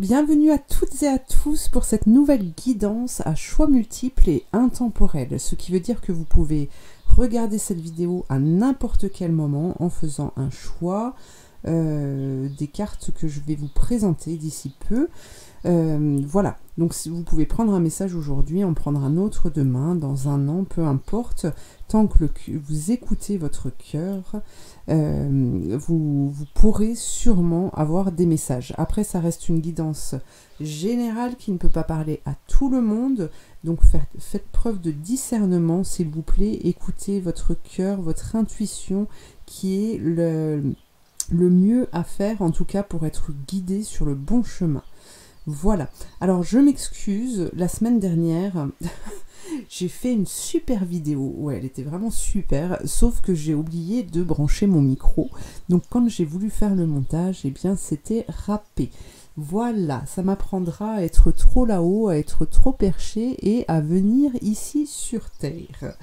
bienvenue à toutes et à tous pour cette nouvelle guidance à choix multiples et intemporels, ce qui veut dire que vous pouvez regarder cette vidéo à n'importe quel moment en faisant un choix des cartes que je vais vous présenter d'ici peu. Voilà, donc vous pouvez prendre un message aujourd'hui, en prendre un autre demain, dans un an, peu importe, tant que vous écoutez votre cœur, vous pourrez sûrement avoir des messages. Après, ça reste une guidance générale qui ne peut pas parler à tout le monde, donc faites preuve de discernement, s'il vous plaît, écoutez votre cœur, votre intuition, qui est le mieux à faire, en tout cas pour être guidé sur le bon chemin. Voilà, alors je m'excuse, la semaine dernière, j'ai fait une super vidéo, ouais, elle était vraiment super, sauf que j'ai oublié de brancher mon micro, donc quand j'ai voulu faire le montage, eh bien c'était râpé. Voilà, ça m'apprendra à être trop là-haut, à être trop perché et à venir ici sur Terre.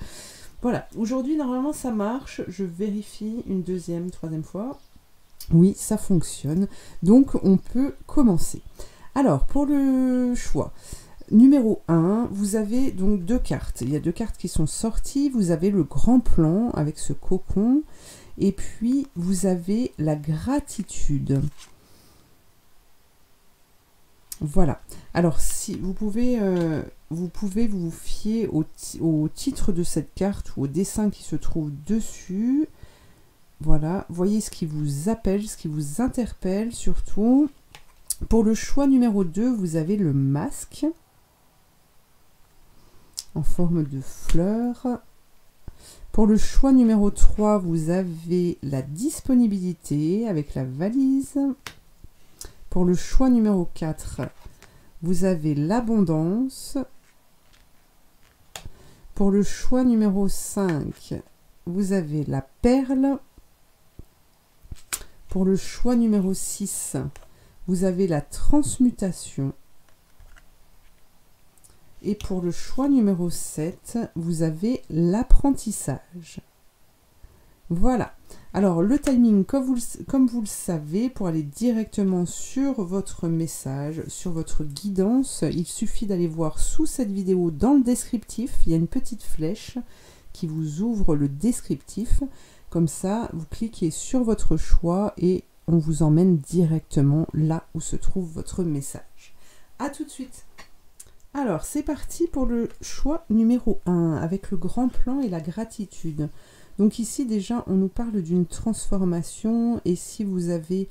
Voilà, aujourd'hui normalement ça marche, je vérifie une deuxième, troisième fois. Oui, ça fonctionne, donc on peut commencer. Alors, pour le choix, numéro 1, vous avez donc deux cartes. Il y a deux cartes qui sont sorties. Vous avez le grand plan avec ce cocon. Et puis, vous avez la gratitude. Voilà. Alors, si vous pouvez vous fier au titre de cette carte ou au dessin qui se trouve dessus. Voilà. Voyez ce qui vous appelle, ce qui vous interpelle surtout. Pour le choix numéro 2, vous avez le masque en forme de fleur. Pour le choix numéro 3, vous avez la disponibilité avec la valise. Pour le choix numéro 4, vous avez l'abondance. Pour le choix numéro 5, vous avez la perle. Pour le choix numéro 6, vous avez la transmutation. Et pour le choix numéro 7, vous avez l'apprentissage. Voilà. Alors, le timing, comme vous le savez, pour aller directement sur votre message, sur votre guidance, il suffit d'aller voir sous cette vidéo dans le descriptif. Il y a une petite flèche qui vous ouvre le descriptif. Comme ça, vous cliquez sur votre choix et on vous emmène directement là où se trouve votre message. A tout de suite. Alors, c'est parti pour le choix numéro 1, avec le grand plan et la gratitude. Donc ici, déjà, on nous parle d'une transformation, et si vous avez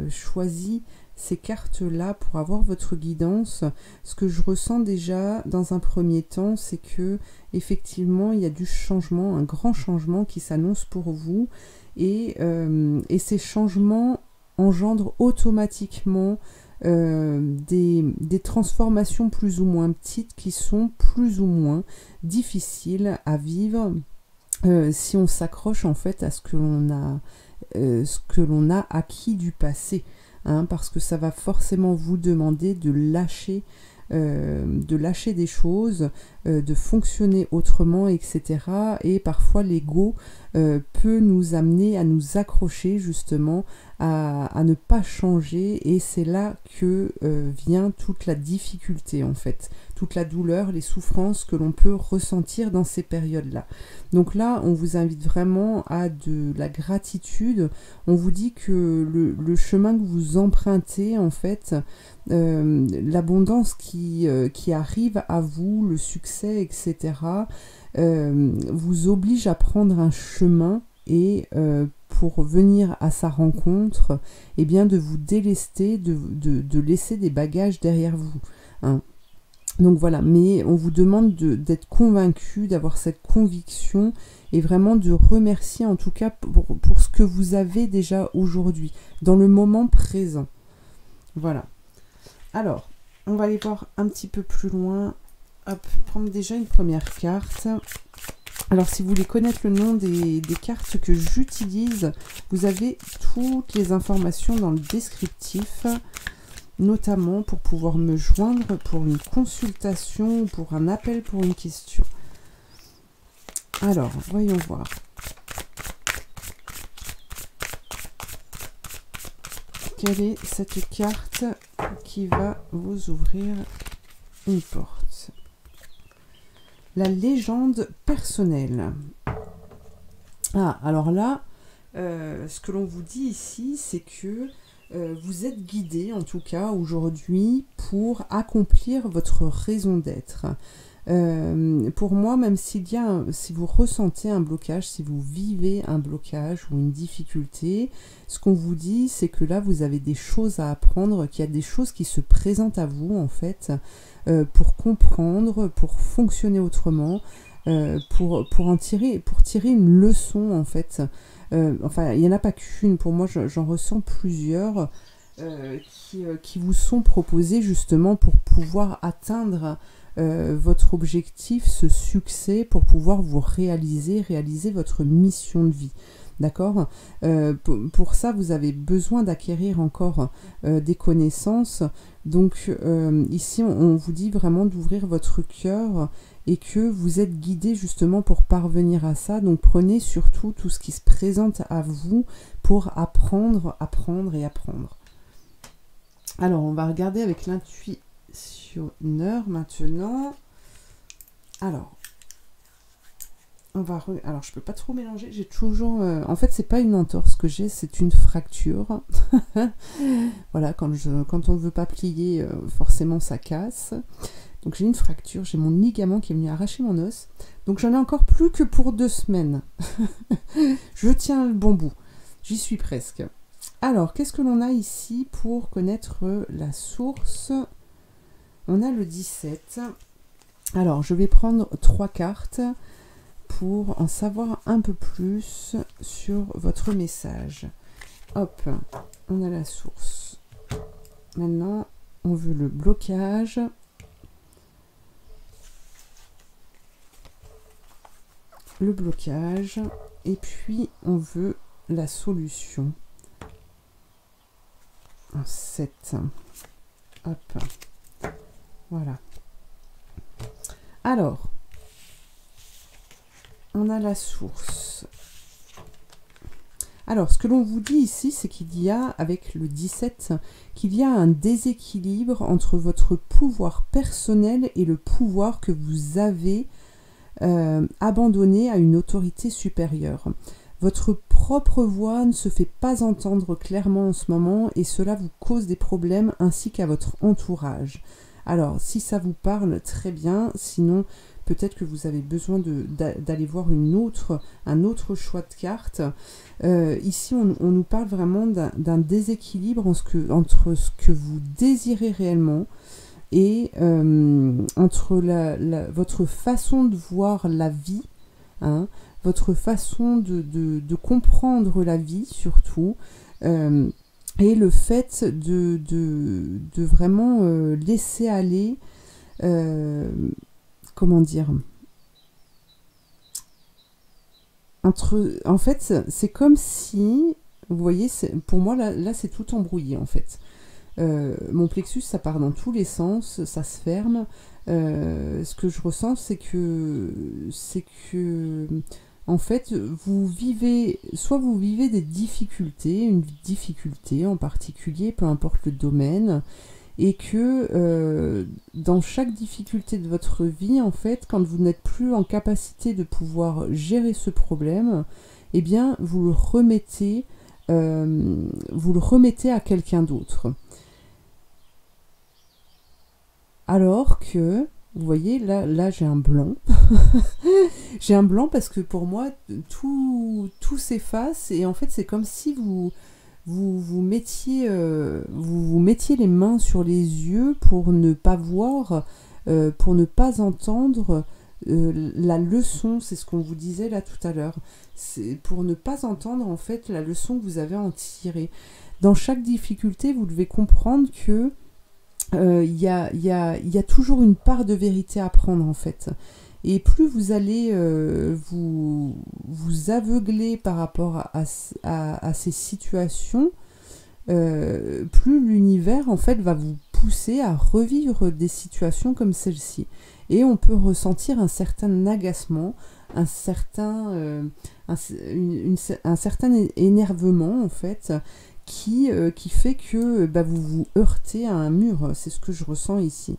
choisi ces cartes-là pour avoir votre guidance, ce que je ressens déjà dans un premier temps, c'est que effectivement, il y a du changement, un grand changement qui s'annonce pour vous, et ces changements engendrent automatiquement des transformations plus ou moins petites qui sont plus ou moins difficiles à vivre si on s'accroche en fait à ce que l'on a acquis du passé, hein, parce que ça va forcément vous demander de lâcher des choses, de fonctionner autrement, etc. Et parfois l'ego peut nous amener à nous accrocher justement à ne pas changer, et c'est là que vient toute la difficulté en fait, toute la douleur, les souffrances que l'on peut ressentir dans ces périodes-là. Donc là, on vous invite vraiment à de la gratitude. On vous dit que le chemin que vous empruntez, en fait, l'abondance qui arrive à vous, le succès, etc., vous oblige à prendre un chemin et pour venir à sa rencontre, eh bien de vous délester, de laisser des bagages derrière vous, hein. Donc voilà, mais on vous demande d'être convaincu, d'avoir cette conviction et vraiment de remercier en tout cas pour ce que vous avez déjà aujourd'hui, dans le moment présent. Voilà. Alors, on va aller voir un petit peu plus loin. Hop, prendre déjà une première carte. Alors, si vous voulez connaître le nom des cartes que j'utilise, vous avez toutes les informations dans le descriptif, notamment pour pouvoir me joindre pour une consultation, pour un appel, pour une question. Alors, voyons voir. quelle est cette carte qui va vous ouvrir une porte? La légende personnelle. Ah, alors là, ce que l'on vous dit ici, c'est que vous êtes guidé, en tout cas aujourd'hui, pour accomplir votre raison d'être. Pour moi, même si vous ressentez un blocage, si vous vivez un blocage ou une difficulté, ce qu'on vous dit, c'est que là, vous avez des choses à apprendre, qu'il y a des choses qui se présentent à vous, en fait, pour comprendre, pour fonctionner autrement, pour tirer une leçon, en fait. Enfin, il n'y en a pas qu'une, pour moi, j'en ressens plusieurs qui vous sont proposées justement pour pouvoir atteindre votre objectif, ce succès, pour pouvoir vous réaliser votre mission de vie. D'accord ? Pour ça, vous avez besoin d'acquérir encore des connaissances. Donc ici, on vous dit vraiment d'ouvrir votre cœur et que vous êtes guidé justement pour parvenir à ça. Donc prenez surtout tout ce qui se présente à vous pour apprendre. Alors, on va regarder avec l'intuitionneur maintenant. Alors, alors, je peux pas trop mélanger. J'ai toujours... En fait, c'est pas une entorse que j'ai, c'est une fracture. Voilà, quand on ne veut pas plier, forcément, ça casse. Donc, j'ai une fracture. J'ai mon ligament qui est venu arracher mon os. Donc, j'en ai encore plus que pour 2 semaines. Je tiens le bon bout. J'y suis presque. Alors, qu'est-ce que l'on a ici pour connaître la source? On a le 17. Alors, je vais prendre 3 cartes pour en savoir un peu plus sur votre message. Hop, on a la source. Maintenant, on veut le blocage. Le blocage. Et puis, on veut la solution. Un 7. Hop. Voilà. Alors, on a la source. Alors, ce que l'on vous dit ici, c'est qu'il y a, avec le 17, qu'il y a un déséquilibre entre votre pouvoir personnel et le pouvoir que vous avez abandonné à une autorité supérieure. Votre propre voix ne se fait pas entendre clairement en ce moment et cela vous cause des problèmes ainsi qu'à votre entourage. Alors, si ça vous parle, très bien. Sinon, peut-être que vous avez besoin d'aller voir un autre choix de cartes. Ici, on nous parle vraiment d'un déséquilibre entre ce que vous désirez réellement et entre votre façon de voir la vie, hein, votre façon de comprendre la vie surtout, et le fait de vraiment laisser aller, comment dire, en fait, c'est comme si, vous voyez, pour moi, là c'est tout embrouillé en fait. Mon plexus, ça part dans tous les sens, ça se ferme. Ce que je ressens, c'est que en fait, soit vous vivez des difficultés, une difficulté en particulier, peu importe le domaine, et que dans chaque difficulté de votre vie, en fait, quand vous n'êtes plus en capacité de pouvoir gérer ce problème, eh bien, vous le remettez à quelqu'un d'autre. Alors que, vous voyez, là j'ai un blanc. J'ai un blanc parce que pour moi, tout s'efface et en fait, c'est comme si vous mettiez les mains sur les yeux pour ne pas voir, pour ne pas entendre la leçon. C'est ce qu'on vous disait là tout à l'heure. C'est pour ne pas entendre en fait la leçon que vous avez à en tirer. Dans chaque difficulté, vous devez comprendre que il y a toujours une part de vérité à prendre en fait. Et plus vous allez vous aveugler par rapport à ces situations, plus l'univers en fait va vous pousser à revivre des situations comme celle-ci. Et on peut ressentir un certain agacement, un certain énervement en fait, qui fait que vous vous heurtez à un mur. C'est ce que je ressens ici.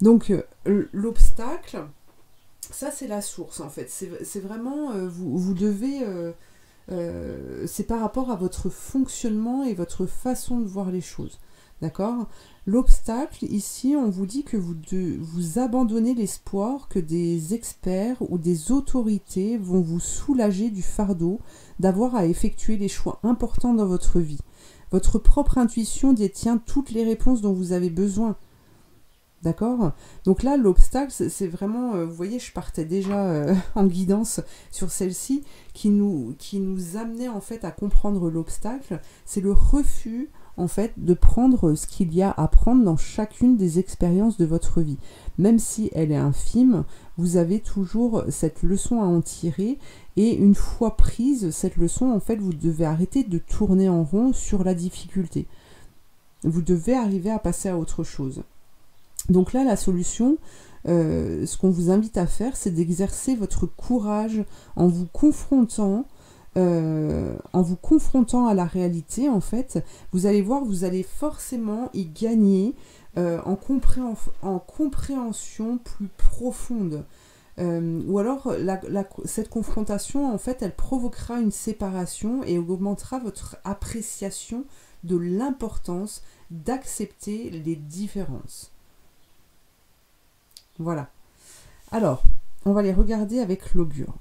Donc, l'obstacle, ça c'est la source en fait. C'est vraiment, vous devez... c'est par rapport à votre fonctionnement et votre façon de voir les choses. D'accord? L'obstacle, ici, on vous dit que vous abandonnez l'espoir que des experts ou des autorités vont vous soulager du fardeau d'avoir à effectuer des choix importants dans votre vie. Votre propre intuition détient toutes les réponses dont vous avez besoin. D'accord? Donc là, l'obstacle, c'est vraiment... vous voyez, je partais déjà en guidance sur celle-ci qui nous amenait en fait à comprendre l'obstacle. C'est le refus en fait de prendre ce qu'il y a à prendre dans chacune des expériences de votre vie. Même si elle est infime, vous avez toujours cette leçon à en tirer et une fois prise cette leçon, en fait, vous devez arrêter de tourner en rond sur la difficulté. Vous devez arriver à passer à autre chose. Donc là, la solution, ce qu'on vous invite à faire, c'est d'exercer votre courage en vous confrontant à la réalité, en fait. Vous allez voir, vous allez forcément y gagner en compréhension plus profonde. Ou alors, cette confrontation, en fait, elle provoquera une séparation et augmentera votre appréciation de l'importance d'accepter les différences. Voilà. Alors, on va les regarder avec l'augure.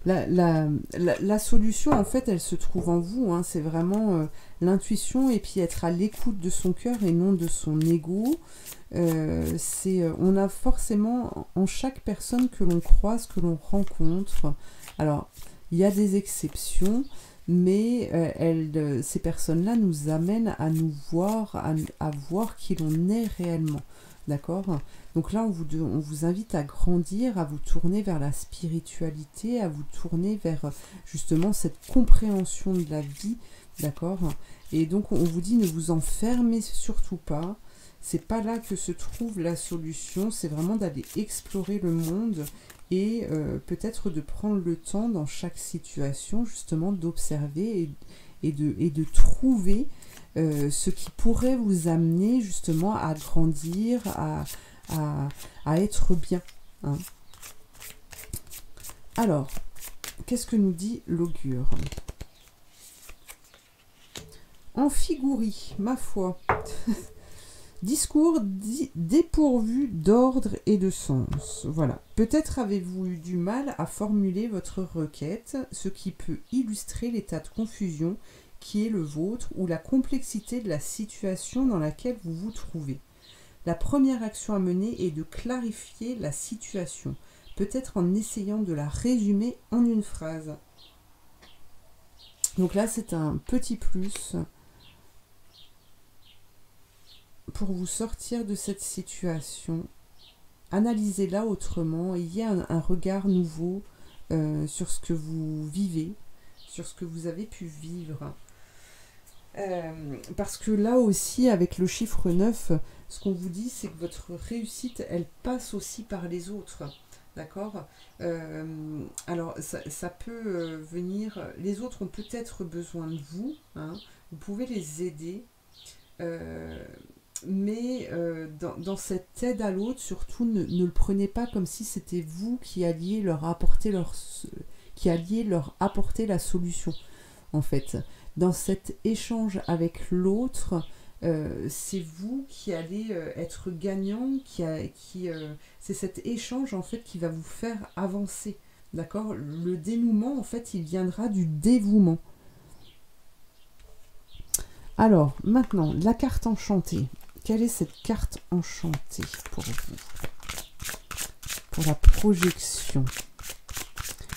La solution, en fait, elle se trouve en vous. Hein. C'est vraiment l'intuition et puis être à l'écoute de son cœur et non de son ego. On a forcément, en chaque personne que l'on croise, que l'on rencontre, alors, il y a des exceptions, mais ces personnes-là nous amènent à nous voir, à voir qui l'on est réellement. D'accord? Donc là, on vous invite à grandir, à vous tourner vers la spiritualité, à vous tourner vers justement cette compréhension de la vie. D'accord? Et donc, on vous dit, ne vous enfermez surtout pas. C'est pas là que se trouve la solution. C'est vraiment d'aller explorer le monde et peut-être de prendre le temps dans chaque situation, justement, d'observer et de trouver ce qui pourrait vous amener justement à grandir, à être bien. Hein. Alors, qu'est-ce que nous dit l'augure? Amphigouri, ma foi. Discours dépourvu d'ordre et de sens. Voilà. Peut-être avez-vous eu du mal à formuler votre requête, ce qui peut illustrer l'état de confusion qui est le vôtre ou la complexité de la situation dans laquelle vous vous trouvez. La première action à mener est de clarifier la situation, peut-être en essayant de la résumer en une phrase. Donc là, c'est un petit plus pour vous sortir de cette situation. Analysez-la autrement, ayez un regard nouveau sur ce que vous vivez, sur ce que vous avez pu vivre. Parce que là aussi, avec le chiffre 9, ce qu'on vous dit, c'est que votre réussite, elle passe aussi par les autres. D'accord? Alors, ça peut venir... Les autres ont peut-être besoin de vous. Hein, vous pouvez les aider. Mais dans cette aide à l'autre, surtout, ne le prenez pas comme si c'était vous qui alliez leur apporter la solution, en fait. Dans cet échange avec l'autre, c'est vous qui allez être gagnant, c'est cet échange, en fait, qui va vous faire avancer. D'accord? Le dénouement, en fait, il viendra du dévouement. Alors, maintenant, la carte enchantée. Quelle est cette carte enchantée pour vous? Pour la projection.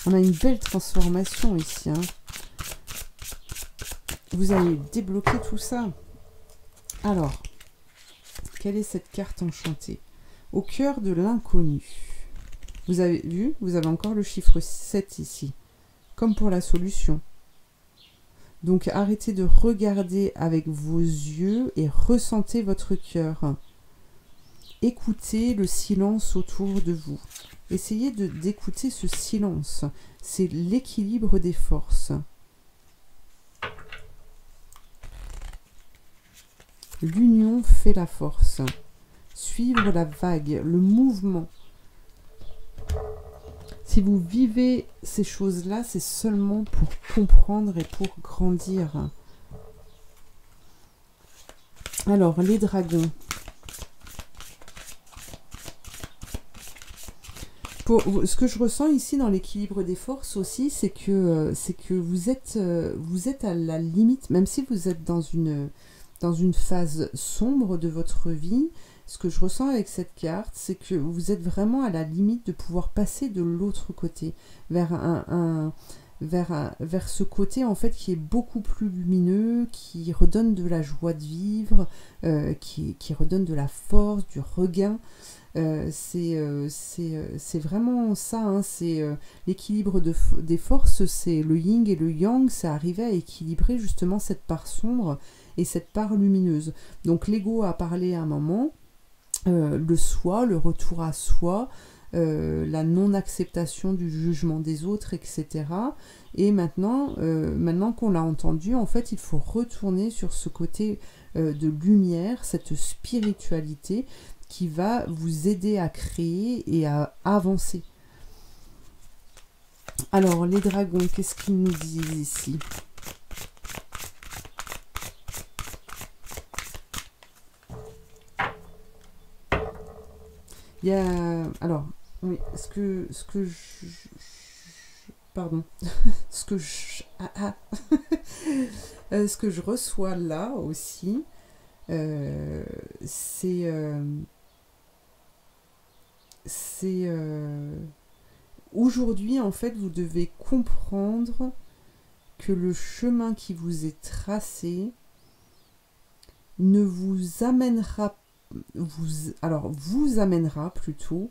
On a une belle transformation ici. Hein. Vous allez débloquer tout ça. Alors, quelle est cette carte enchantée? Au cœur de l'inconnu. Vous avez vu? Vous avez encore le chiffre 7 ici. Comme pour la solution. Donc arrêtez de regarder avec vos yeux et ressentez votre cœur. Écoutez le silence autour de vous. essayez d'écouter ce silence. C'est l'équilibre des forces. L'union fait la force. Suivre la vague, le mouvement. Si vous vivez ces choses-là, c'est seulement pour comprendre et pour grandir. Alors, les dragons. Ce que je ressens ici dans l'équilibre des forces aussi, c'est que vous êtes à la limite, même si vous êtes dans une phase sombre de votre vie. Ce que je ressens avec cette carte, c'est que vous êtes vraiment à la limite de pouvoir passer de l'autre côté, vers ce côté en fait qui est beaucoup plus lumineux, qui redonne de la joie de vivre, qui redonne de la force, du regain. C'est vraiment ça, hein, c'est l'équilibre des forces, c'est le yin et le yang, c'est arriver à équilibrer justement cette part sombre et cette part lumineuse. Donc l'ego a parlé à un moment, le soi, le retour à soi, la non-acceptation du jugement des autres, etc. Et maintenant qu'on l'a entendu, en fait, il faut retourner sur ce côté de lumière, cette spiritualité qui va vous aider à créer et à avancer. Alors, les dragons, qu'est-ce qu'ils nous disent ici ? Il y a... Alors, oui, ce que je reçois là aussi, c'est aujourd'hui, en fait, vous devez comprendre que le chemin qui vous est tracé ne vous amènera vous amènera plutôt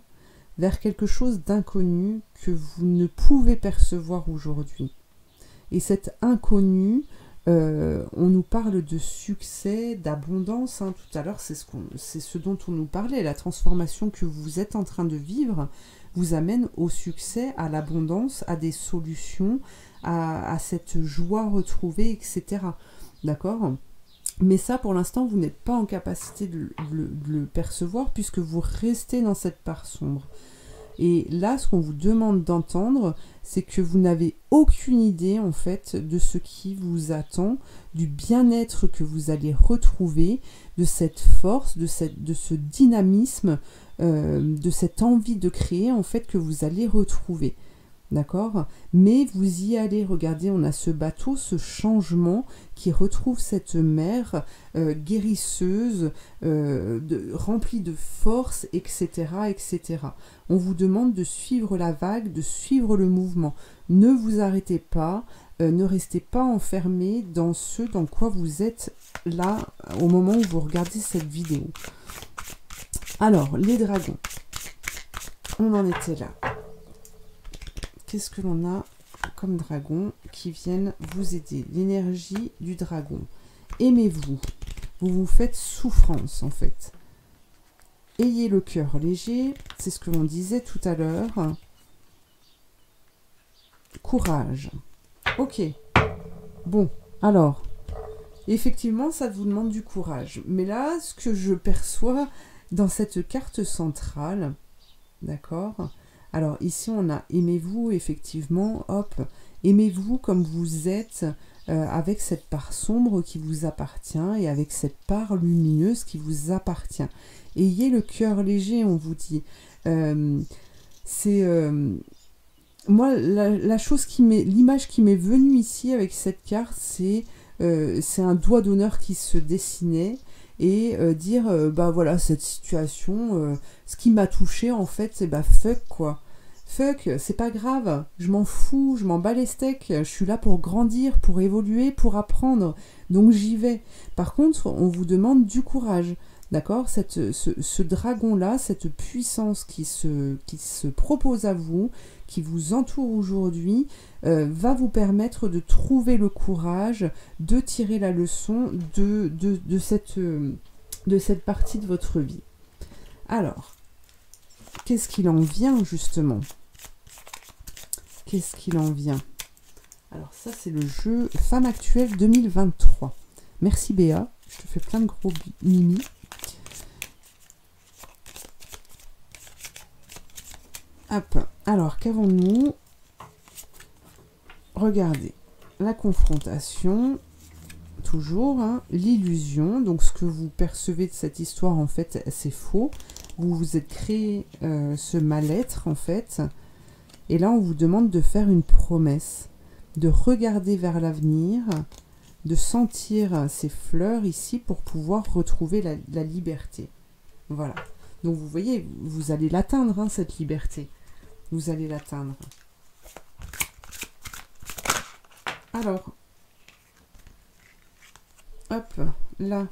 vers quelque chose d'inconnu que vous ne pouvez percevoir aujourd'hui. Et cet inconnu, on nous parle de succès, d'abondance, hein. Tout à l'heure, c'est ce dont on nous parlait. La transformation que vous êtes en train de vivre vous amène au succès, à l'abondance, à des solutions, à cette joie retrouvée, etc. D'accord ? Mais ça, pour l'instant, vous n'êtes pas en capacité de le percevoir puisque vous restez dans cette part sombre. Et là, ce qu'on vous demande d'entendre, c'est que vous n'avez aucune idée, en fait, de ce qui vous attend, du bien-être que vous allez retrouver, de cette force, de ce dynamisme, de cette envie de créer, en fait, que vous allez retrouver. D'accord ? Mais vous y allez, regardez, on a ce bateau, ce changement qui retrouve cette mer guérisseuse, remplie de force, etc., etc. On vous demande de suivre la vague, de suivre le mouvement. Ne vous arrêtez pas, ne restez pas enfermé dans ce dans quoi vous êtes là au moment où vous regardez cette vidéo. Alors, les dragons, on en était là. Qu'est-ce que l'on a comme dragon qui viennent vous aider? L'énergie du dragon. Aimez-vous. Vous vous faites souffrance, en fait. Ayez le cœur léger. C'est ce que l'on disait tout à l'heure. Courage. Ok. Bon, alors. Effectivement, ça vous demande du courage. Mais là, ce que je perçois dans cette carte centrale, d'accord ? Alors ici, on a aimez-vous, effectivement, hop, aimez-vous comme vous êtes, avec cette part sombre qui vous appartient et avec cette part lumineuse qui vous appartient. Ayez le cœur léger, on vous dit. Moi, l'image qui m'est venue ici avec cette carte, c'est un doigt d'honneur qui se dessinait. Et dire, bah voilà, cette situation, ce qui m'a touché en fait, c'est bah fuck quoi. Fuck, c'est pas grave, je m'en fous, je m'en bats les steaks, je suis là pour grandir, pour évoluer, pour apprendre, donc j'y vais. Par contre, on vous demande du courage, d'accord ? Ce dragon-là, cette puissance qui se propose à vous, qui vous entoure aujourd'hui, va vous permettre de trouver le courage, de tirer la leçon de cette partie de votre vie. Alors, qu'est-ce qu'il en vient justement? Qu'est-ce qu'il en vient? Alors ça, c'est le jeu Femme Actuelle 2023. Merci Béa, je te fais plein de gros mimi. Hop, alors qu'avons-nous? Regardez, la confrontation, toujours, hein, l'illusion. Donc ce que vous percevez de cette histoire, en fait, c'est faux. Vous vous êtes créé ce mal-être, en fait. Et là, on vous demande de faire une promesse, de regarder vers l'avenir, de sentir ces fleurs ici pour pouvoir retrouver la liberté. Voilà. Donc vous voyez, vous allez l'atteindre, hein, cette liberté. Vous allez l'atteindre. Alors, hop, là.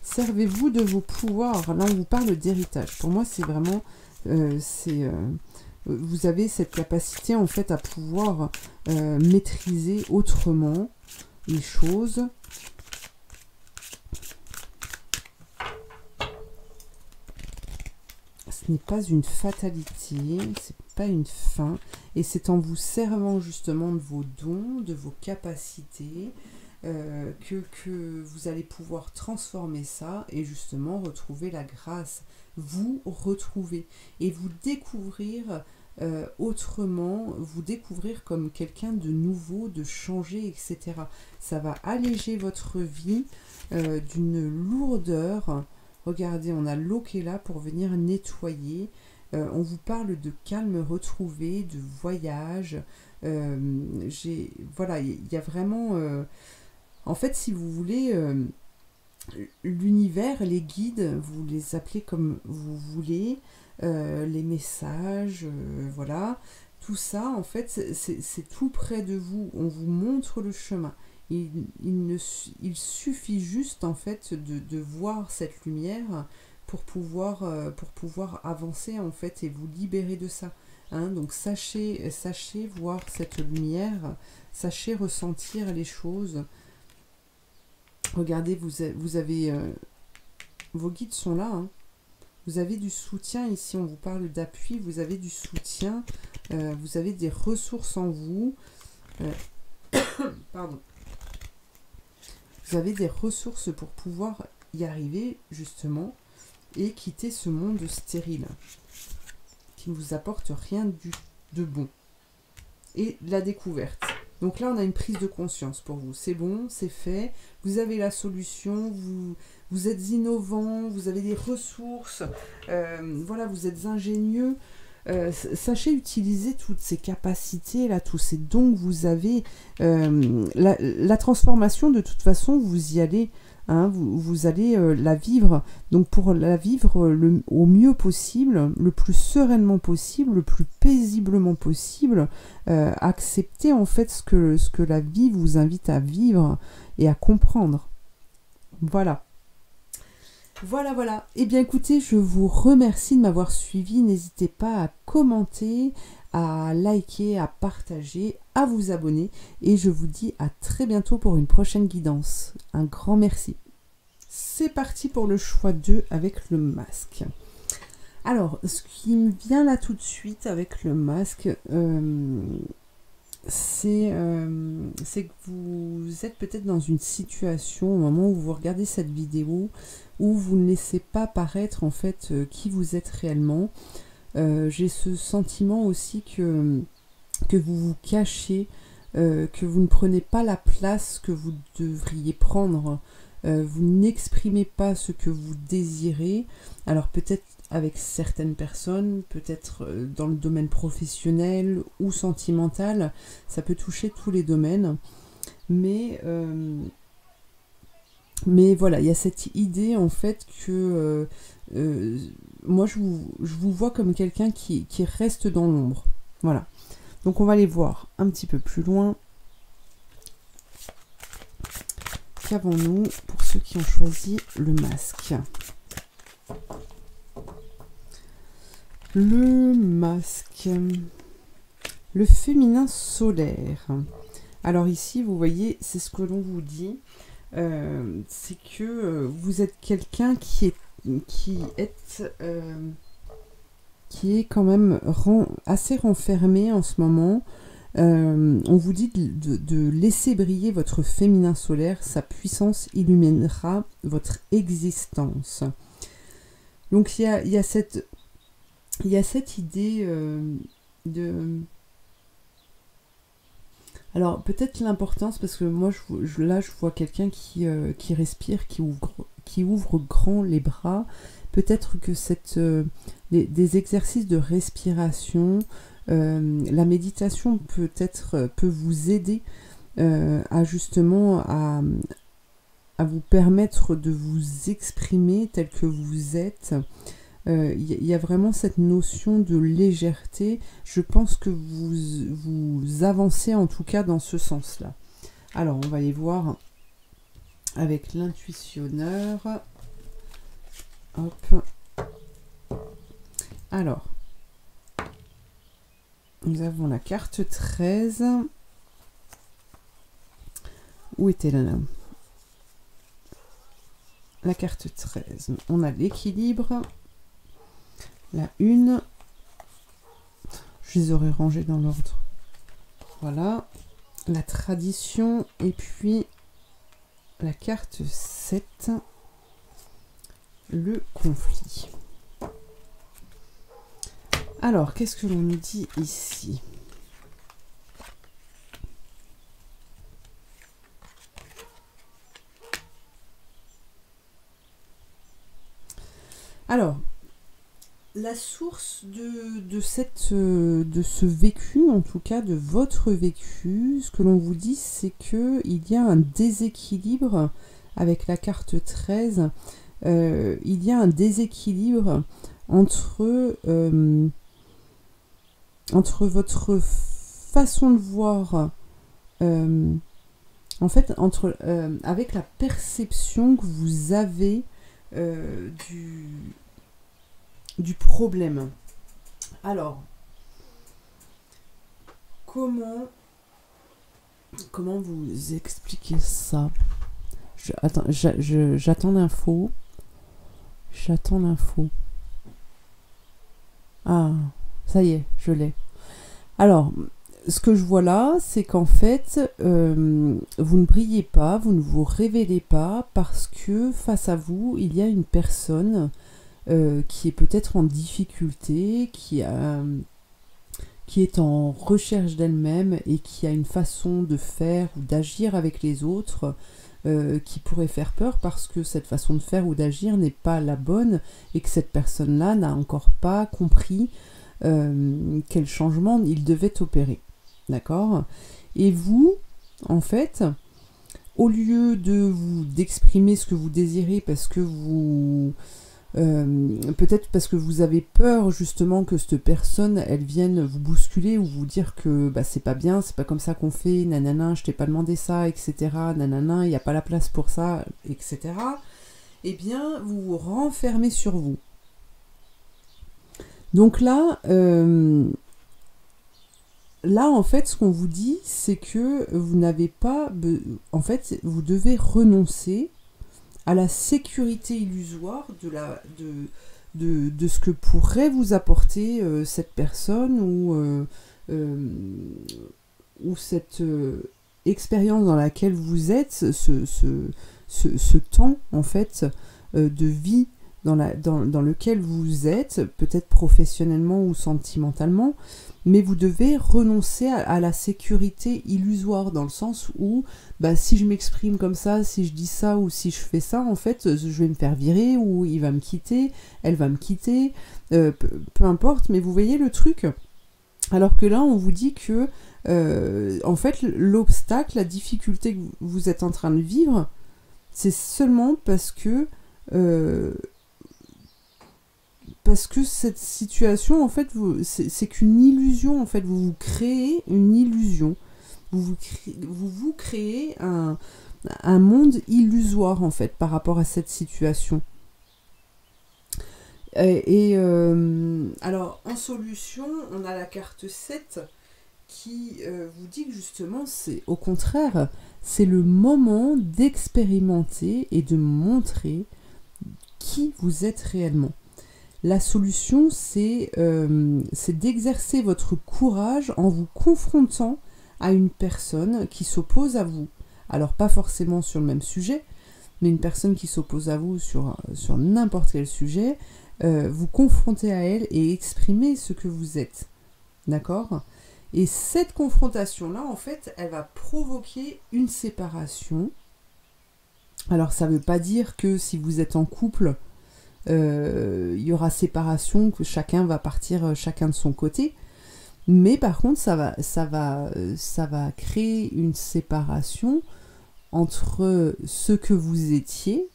Servez-vous de vos pouvoirs. Là, on vous parle d'héritage. Pour moi, c'est vraiment... vous avez cette capacité, en fait, à pouvoir maîtriser autrement les choses. Ce n'est pas une fatalité, c'est pas une fin, et c'est en vous servant justement de vos dons, de vos capacités, que vous allez pouvoir transformer ça et justement retrouver la grâce, vous retrouver et vous découvrir autrement, vous découvrir comme quelqu'un de nouveau, de changer, etc. Ça va alléger votre vie d'une lourdeur. Regardez, on a l'eau qui est là pour venir nettoyer. On vous parle de calme retrouvé, de voyage. Voilà, il y a vraiment... en fait, si vous voulez, l'univers, les guides, vous les appelez comme vous voulez, les messages, voilà. Tout ça, en fait, c'est tout près de vous. On vous montre le chemin. Il suffit juste en fait de voir cette lumière pour pouvoir avancer en fait et vous libérer de ça. Hein, donc sachez voir cette lumière, sachez ressentir les choses. Regardez, vous avez vos guides sont là. Hein. Vous avez du soutien ici, on vous parle d'appui, vous avez du soutien, vous avez des ressources en vous. Pardon. Vous avez des ressources pour pouvoir y arriver, justement, et quitter ce monde stérile, qui ne vous apporte rien de bon. Et la découverte. Donc là, on a une prise de conscience pour vous. C'est bon, c'est fait, vous avez la solution, vous êtes innovant, vous avez des ressources, voilà, vous êtes ingénieux. Sachez utiliser toutes ces capacités là, tous ces dons que vous avez. La transformation, de toute façon, vous y allez, hein, vous allez la vivre. Donc pour la vivre au mieux possible, le plus sereinement possible, le plus paisiblement possible, acceptez en fait ce que la vie vous invite à vivre et à comprendre. Voilà. Voilà. Eh bien écoutez, je vous remercie de m'avoir suivi. N'hésitez pas à commenter, à liker, à partager, à vous abonner. Et je vous dis à très bientôt pour une prochaine guidance. Un grand merci. C'est parti pour le choix 2 avec le masque. Alors, ce qui me vient là tout de suite avec le masque, c'est que vous êtes peut-être dans une situation au moment où vous regardez cette vidéo où vous ne laissez pas paraître en fait qui vous êtes réellement. J'ai ce sentiment aussi que vous vous cachez, que vous ne prenez pas la place que vous devriez prendre, vous n'exprimez pas ce que vous désirez. Alors peut-être avec certaines personnes, peut-être dans le domaine professionnel ou sentimental, ça peut toucher tous les domaines, mais voilà, il y a cette idée en fait que moi je vous vois comme quelqu'un qui reste dans l'ombre. Voilà, donc on va aller voir un petit peu plus loin. Qu'avons-nous pour ceux qui ont choisi le masque? Le masque, le féminin solaire. Alors ici, vous voyez, c'est ce que l'on vous dit. c'est que vous êtes quelqu'un qui est quand même assez renfermé en ce moment. On vous dit de laisser briller votre féminin solaire, sa puissance illuminera votre existence. Donc il y a cette idée de... Alors peut-être l'importance, parce que moi je vois quelqu'un qui respire, qui ouvre grand les bras. Peut-être que des exercices de respiration, la méditation peut vous aider à justement à vous permettre de vous exprimer tel que vous êtes. Y a vraiment cette notion de légèreté. Je pense que vous avancez en tout cas dans ce sens-là. Alors, on va aller voir avec l'intuitionneur. Hop. Alors, nous avons la carte 13. Où était-elle là ? La carte 13. On a l'équilibre. La 1. Je les aurais rangées dans l'ordre. Voilà. La tradition. Et puis la carte 7. Le conflit. Alors, qu'est-ce que l'on nous dit ici ? Alors, la source de ce vécu, en tout cas de votre vécu, ce que l'on vous dit, c'est qu'il y a un déséquilibre avec la carte 13. Il y a un déséquilibre entre votre façon de voir, en fait, avec la perception que vous avez du problème. Alors, comment vous expliquer ça ? J'attends l'info. Ah, ça y est, je l'ai. Alors, ce que je vois là, c'est qu'en fait, vous ne brillez pas, vous ne vous révélez pas parce que face à vous, il y a une personne qui est peut-être en difficulté, qui est en recherche d'elle-même et qui a une façon de faire ou d'agir avec les autres qui pourrait faire peur parce que cette façon de faire ou d'agir n'est pas la bonne et que cette personne-là n'a encore pas compris quel changement il devait opérer. D'accord ? Et vous, en fait, au lieu d'exprimer ce que vous désirez parce que peut-être parce que vous avez peur justement que cette personne elle vienne vous bousculer ou vous dire que bah, c'est pas bien, c'est pas comme ça qu'on fait, nanana, je t'ai pas demandé ça, etc. Nanana, il n'y a pas la place pour ça, etc. Eh bien, vous vous renfermez sur vous. Donc là, en fait, ce qu'on vous dit, c'est que vous n'avez pas... En fait, vous devez renoncer à la sécurité illusoire de ce que pourrait vous apporter cette personne ou cette expérience dans laquelle vous êtes, ce temps en fait de vie dans lequel vous êtes, peut-être professionnellement ou sentimentalement, mais vous devez renoncer à la sécurité illusoire dans le sens où bah, si je m'exprime comme ça, si je dis ça ou si je fais ça, en fait, je vais me faire virer ou il va me quitter, elle va me quitter, peu importe, mais vous voyez le truc. Alors que là, on vous dit que, en fait, l'obstacle, la difficulté que vous êtes en train de vivre, c'est seulement parce que cette situation, en fait, c'est qu'une illusion, en fait, vous vous créez une illusion. Vous créez un monde illusoire, en fait, par rapport à cette situation. Alors, en solution, on a la carte 7 qui vous dit que justement, c'est au contraire, c'est le moment d'expérimenter et de montrer qui vous êtes réellement. La solution, c'est d'exercer votre courage en vous confrontant à une personne qui s'oppose à vous. Alors pas forcément sur le même sujet, mais une personne qui s'oppose à vous sur n'importe quel sujet, vous confrontez à elle et exprimez ce que vous êtes. D'accord ? Et cette confrontation-là, en fait, elle va provoquer une séparation. Alors ça ne veut pas dire que si vous êtes en couple, il y aura séparation, que chacun va partir chacun de son côté. Mais par contre, ça va créer une séparation entre ce que vous étiez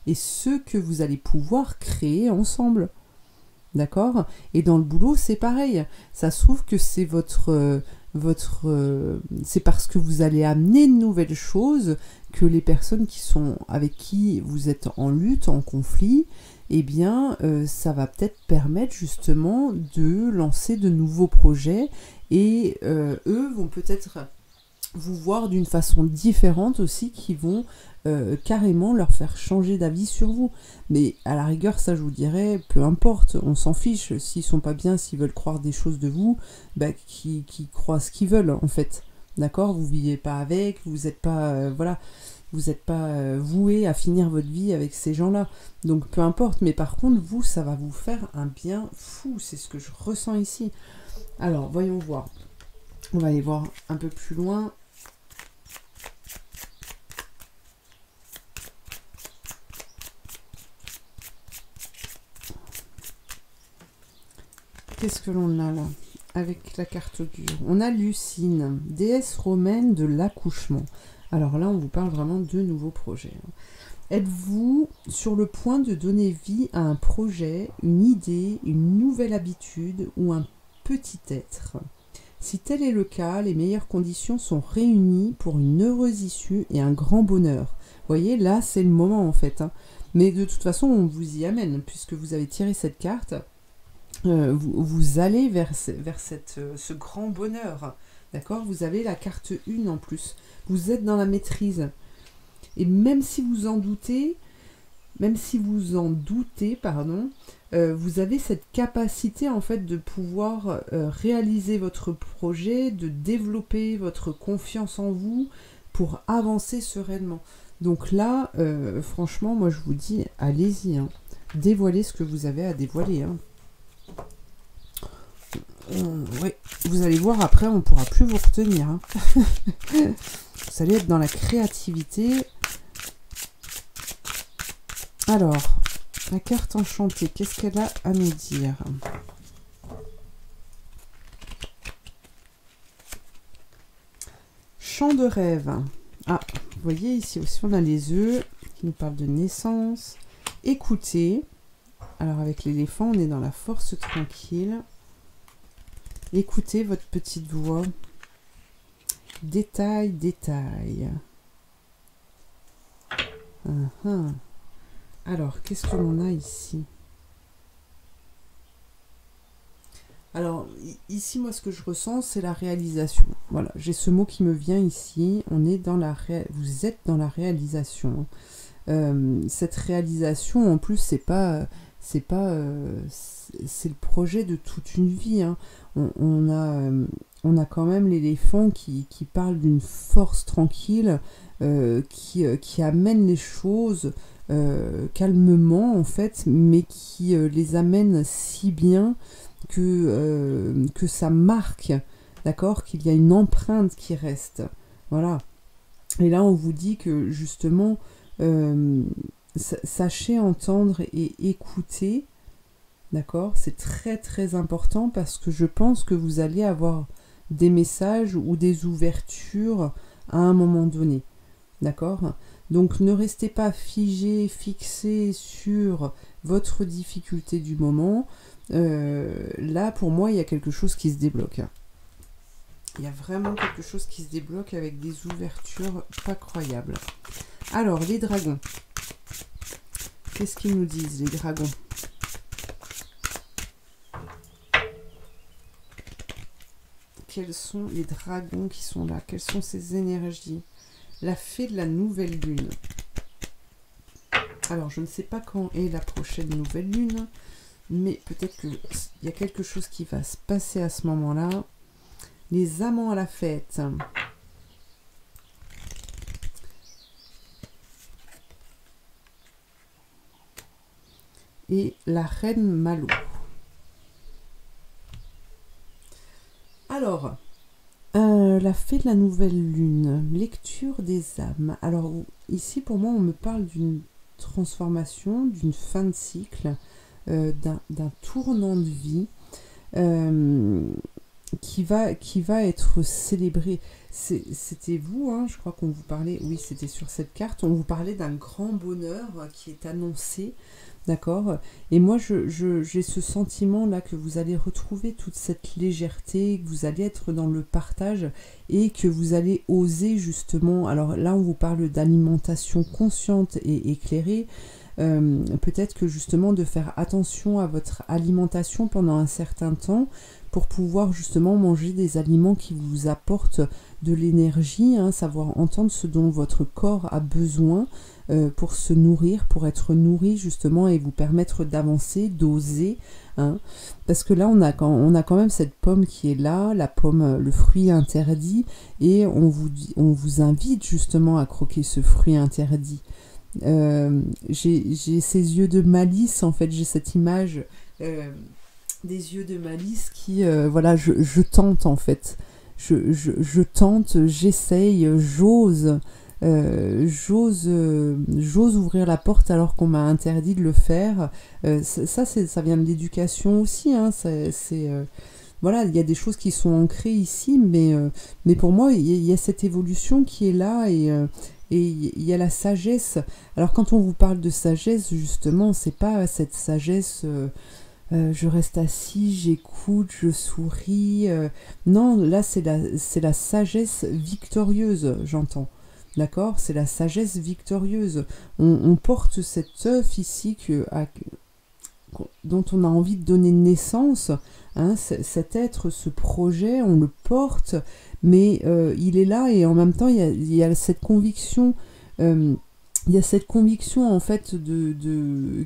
et ce que vous allez pouvoir créer ensemble. D'accord ? Et dans le boulot, c'est pareil. Ça se trouve que c'est c'est parce que vous allez amener de nouvelles choses que les personnes avec qui vous êtes en lutte, en conflit, eh bien, ça va peut-être permettre justement de lancer de nouveaux projets et eux vont peut-être vous voir d'une façon différente aussi qui vont carrément leur faire changer d'avis sur vous. Mais à la rigueur, ça je vous dirais, peu importe, on s'en fiche. S'ils sont pas bien, s'ils veulent croire des choses de vous, bah, qui croient ce qu'ils veulent en fait. D'accord ? Vous vivez pas avec, vous n'êtes pas... vous n'êtes pas voué à finir votre vie avec ces gens-là. Donc peu importe, mais par contre, vous, ça va vous faire un bien fou. C'est ce que je ressens ici. Alors, voyons voir. On va aller voir un peu plus loin. Qu'est-ce que l'on a là avec la carte dure? On a Lucine, déesse romaine de l'accouchement. Alors là, on vous parle vraiment de nouveaux projets. Êtes-vous sur le point de donner vie à un projet, une idée, une nouvelle habitude ou un petit être? Si tel est le cas, les meilleures conditions sont réunies pour une heureuse issue et un grand bonheur. Vous voyez, là, c'est le moment en fait. Mais de toute façon, on vous y amène, puisque vous avez tiré cette carte. Vous allez vers ce grand bonheur. D'accord ? Vous avez la carte 1 en plus. Vous êtes dans la maîtrise. Et même si vous en doutez, vous avez cette capacité en fait de pouvoir réaliser votre projet, de développer votre confiance en vous pour avancer sereinement. Donc là, franchement, moi je vous dis, allez-y, hein. Dévoilez ce que vous avez à dévoiler. Hein. Ouais, vous allez voir après, on ne pourra plus vous retenir. Hein. Vous allez être dans la créativité. Alors, la carte enchantée, qu'est-ce qu'elle a à nous dire? Chant de rêve. Ah, vous voyez ici aussi, on a les œufs qui nous parlent de naissance. Écoutez. Alors, avec l'éléphant, on est dans la force tranquille. Écoutez votre petite voix. Détail, détail. Alors, qu'est-ce que l'on a ici? Alors, ici, moi, ce que je ressens, c'est la réalisation. Voilà, j'ai ce mot qui me vient ici. On est dans vous êtes dans la réalisation. Cette réalisation, en plus, c'est le projet de toute une vie. Hein. On a quand même l'éléphant qui parle d'une force tranquille, qui amène les choses calmement, en fait, mais qui les amène si bien que ça marque, d'accord, qu'il y a une empreinte qui reste. Voilà. Et là, on vous dit que, justement, sachez entendre et écouter, d'accord, c'est très très important parce que je pense que vous allez avoir des messages ou des ouvertures à un moment donné, d'accord. Donc ne restez pas figé, fixé sur votre difficulté du moment. Là, pour moi, il y a quelque chose qui se débloque. Il y a vraiment quelque chose qui se débloque avec des ouvertures pas croyables. Alors, les dragons. Qu'est-ce qu'ils nous disent, les dragons? Quels sont les dragons qui sont là? Quelles sont ces énergies? la fée de la nouvelle lune. Alors, je ne sais pas quand est la prochaine nouvelle lune, mais peut-être qu'il y a quelque chose qui va se passer à ce moment-là. Les amants à la fête. Et la reine Malo. Alors, la fée de la nouvelle lune, lecture des âmes. Alors, ici, pour moi, on me parle d'une transformation, d'une fin de cycle, d'un tournant de vie qui va être célébré. C'était vous, hein, je crois qu'on vous parlait, oui, c'était sur cette carte, on vous parlait d'un grand bonheur qui est annoncé. D'accord. Et moi, j'ai ce sentiment-là que vous allez retrouver toute cette légèreté, que vous allez être dans le partage et que vous allez oser justement... Alors là, on vous parle d'alimentation consciente et éclairée. Peut-être que justement de faire attention à votre alimentation pendant un certain temps pour pouvoir justement manger des aliments qui vous apportent de l'énergie, hein, savoir entendre ce dont votre corps a besoin pour se nourrir, pour être nourri justement et vous permettre d'avancer, d'oser, hein, parce que là on a quand même cette pomme qui est là, la pomme, le fruit interdit, et on vous invite justement à croquer ce fruit interdit. J'ai ces yeux de malice, en fait, j'ai cette image des yeux de malice qui, voilà, je tente en fait, je tente, j'essaye, j'ose ouvrir la porte alors qu'on m'a interdit de le faire. Ça vient de l'éducation aussi, hein, voilà, il y a des choses qui sont ancrées ici, mais pour moi, il y a cette évolution qui est là et il y a la sagesse. Alors quand on vous parle de sagesse, justement, c'est pas cette sagesse... je reste assis, j'écoute, je souris. Non, là, c'est la sagesse victorieuse, j'entends. D'accord? C'est la sagesse victorieuse. On porte cet œuf ici dont on a envie de donner naissance. Hein, cet être, ce projet, on le porte, mais il est là et en même temps, il y a cette conviction... il y a cette conviction en fait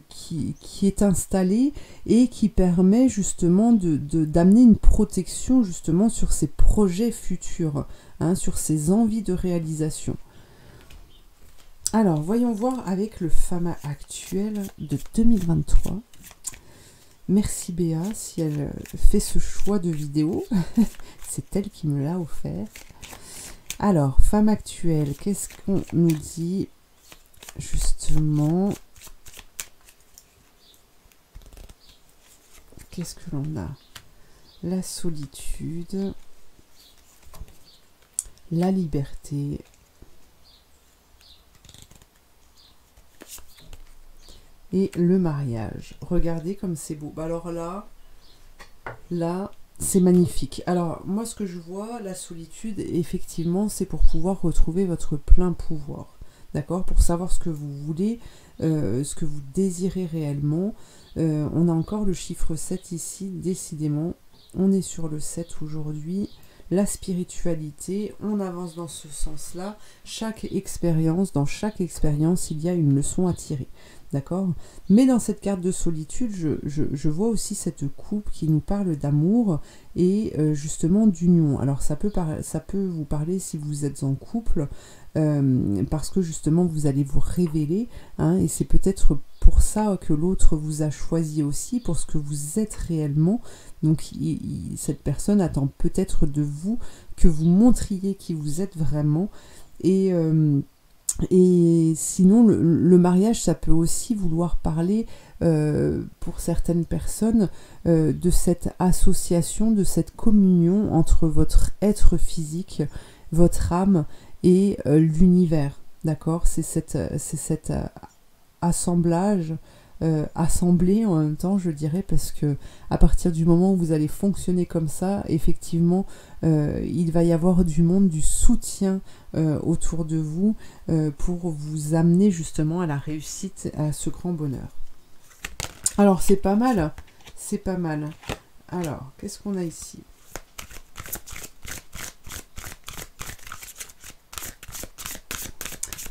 qui est installée et qui permet justement d'amener une protection justement sur ces projets futurs, hein, sur ces envies de réalisation. Alors, voyons voir avec le Fama actuel de 2023. Merci Béa si elle fait ce choix de vidéo. C'est elle qui me l'a offert. Alors, Femme actuelle, qu'est-ce qu'on nous dit justement? Qu'est-ce que l'on a? La solitude, la liberté, et le mariage. Regardez comme c'est beau. Bah alors là, c'est magnifique. Alors, moi, ce que je vois, la solitude, effectivement, c'est pour pouvoir retrouver votre plein pouvoir. D'accord? Pour savoir ce que vous voulez, ce que vous désirez réellement. On a encore le chiffre 7 ici, décidément. On est sur le 7 aujourd'hui. La spiritualité, on avance dans ce sens-là. Dans chaque expérience, il y a une leçon à tirer. D'accord? Mais dans cette carte de solitude, je vois aussi cette coupe qui nous parle d'amour et justement d'union. Alors ça peut vous parler si vous êtes en couple, parce que justement vous allez vous révéler, hein, et c'est peut-être pour ça que l'autre vous a choisi aussi, pour ce que vous êtes réellement. Donc cette personne attend peut-être de vous que vous montriez qui vous êtes vraiment. Et sinon, le mariage, ça peut aussi vouloir parler, pour certaines personnes, de cette association, de cette communion entre votre être physique, votre âme et l'univers. D'accord? C'est cet assemblage, assemblé en même temps, je dirais, parce que à partir du moment où vous allez fonctionner comme ça, effectivement, il va y avoir du monde, du soutien autour de vous pour vous amener justement à la réussite, à ce grand bonheur. Alors, c'est pas mal, c'est pas mal. Alors, qu'est-ce qu'on a ici ?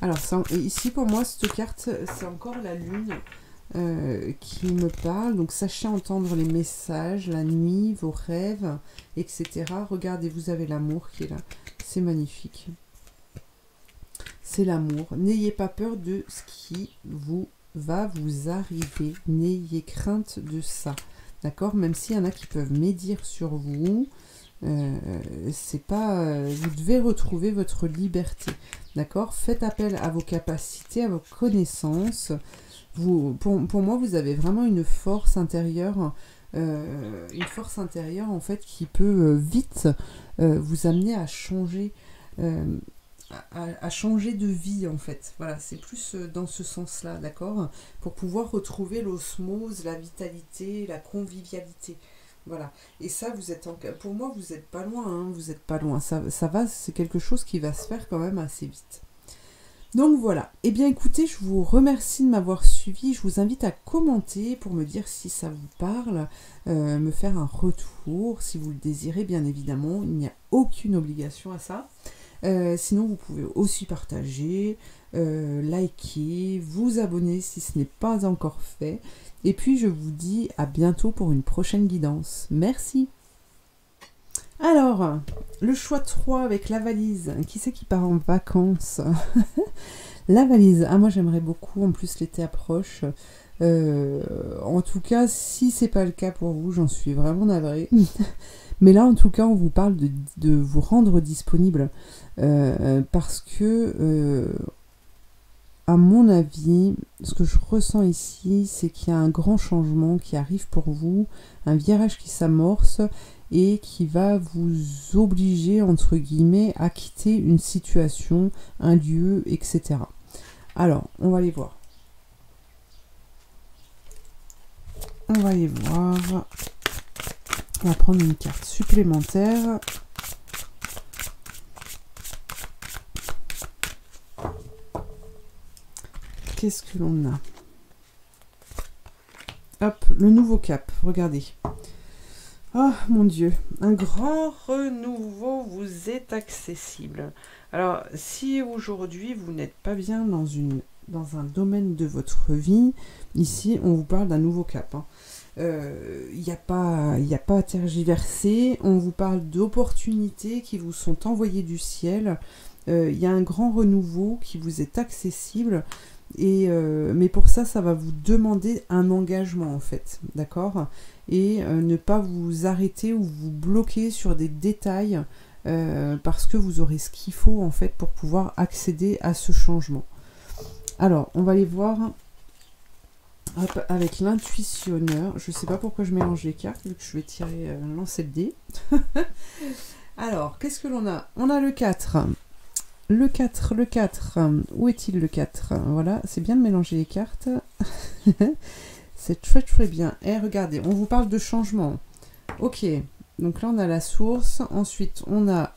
Alors, ici, pour moi, cette carte, c'est encore la lune qui me parle. Donc, sachez entendre les messages, la nuit, vos rêves, etc. Regardez, vous avez l'amour qui est là. C'est magnifique. C'est l'amour. N'ayez pas peur de ce qui va vous arriver. N'ayez crainte de ça. D'accord? Même s'il y en a qui peuvent médire sur vous, c'est pas... vous devez retrouver votre liberté. D'accord? Faites appel à vos capacités, à vos connaissances. Pour moi, vous avez vraiment une force intérieure, en fait, qui peut vite vous amener à changer, à changer de vie, en fait. Voilà, c'est plus dans ce sens-là, d'accord? Pour pouvoir retrouver l'osmose, la vitalité, la convivialité. Voilà. Et ça, pour moi, vous n'êtes pas loin, hein, vous n'êtes pas loin. Ça va, c'est quelque chose qui va se faire quand même assez vite. Donc voilà. Eh bien écoutez, je vous remercie de m'avoir suivi. Je vous invite à commenter pour me dire si ça vous parle, me faire un retour si vous le désirez, bien évidemment. Il n'y a aucune obligation à ça. Sinon, vous pouvez aussi partager, liker, vous abonner si ce n'est pas encore fait. Et puis, je vous dis à bientôt pour une prochaine guidance. Merci. Alors, le choix 3 avec la valise. Qui c'est qui part en vacances? La valise. Ah, moi, j'aimerais beaucoup. En plus, l'été approche. En tout cas, si c'est pas le cas pour vous, j'en suis vraiment navrée. Mais là, en tout cas, on vous parle de vous rendre disponible. Parce que... à mon avis, ce que je ressens ici, c'est qu'il y a un grand changement qui arrive pour vous, un virage qui s'amorce et qui va vous obliger, entre guillemets, à quitter une situation, un lieu, etc. Alors, on va les voir. On va les voir. On va prendre une carte supplémentaire. Qu'est-ce que l'on a? Hop, le nouveau cap, regardez. Oh mon Dieu, un grand renouveau vous est accessible. Alors, si aujourd'hui vous n'êtes pas bien dans un domaine de votre vie, ici on vous parle d'un nouveau cap. Il n'y a pas à tergiverser, on vous parle d'opportunités qui vous sont envoyées du ciel. Il y a un grand renouveau qui vous est accessible. Mais pour ça, ça va vous demander un engagement en fait, d'accord? Et ne pas vous arrêter ou vous bloquer sur des détails parce que vous aurez ce qu'il faut en fait pour pouvoir accéder à ce changement. Alors, on va les voir avec l'intuitionneur. Je ne sais pas pourquoi je mélange les cartes, vu que je vais tirer, lancer le dé. Alors, qu'est-ce que l'on a? On a le 4. Le 4, où est-il le 4? Voilà, c'est bien de mélanger les cartes. C'est très très bien. Et regardez, on vous parle de changement. Ok, donc là on a la source. Ensuite, on a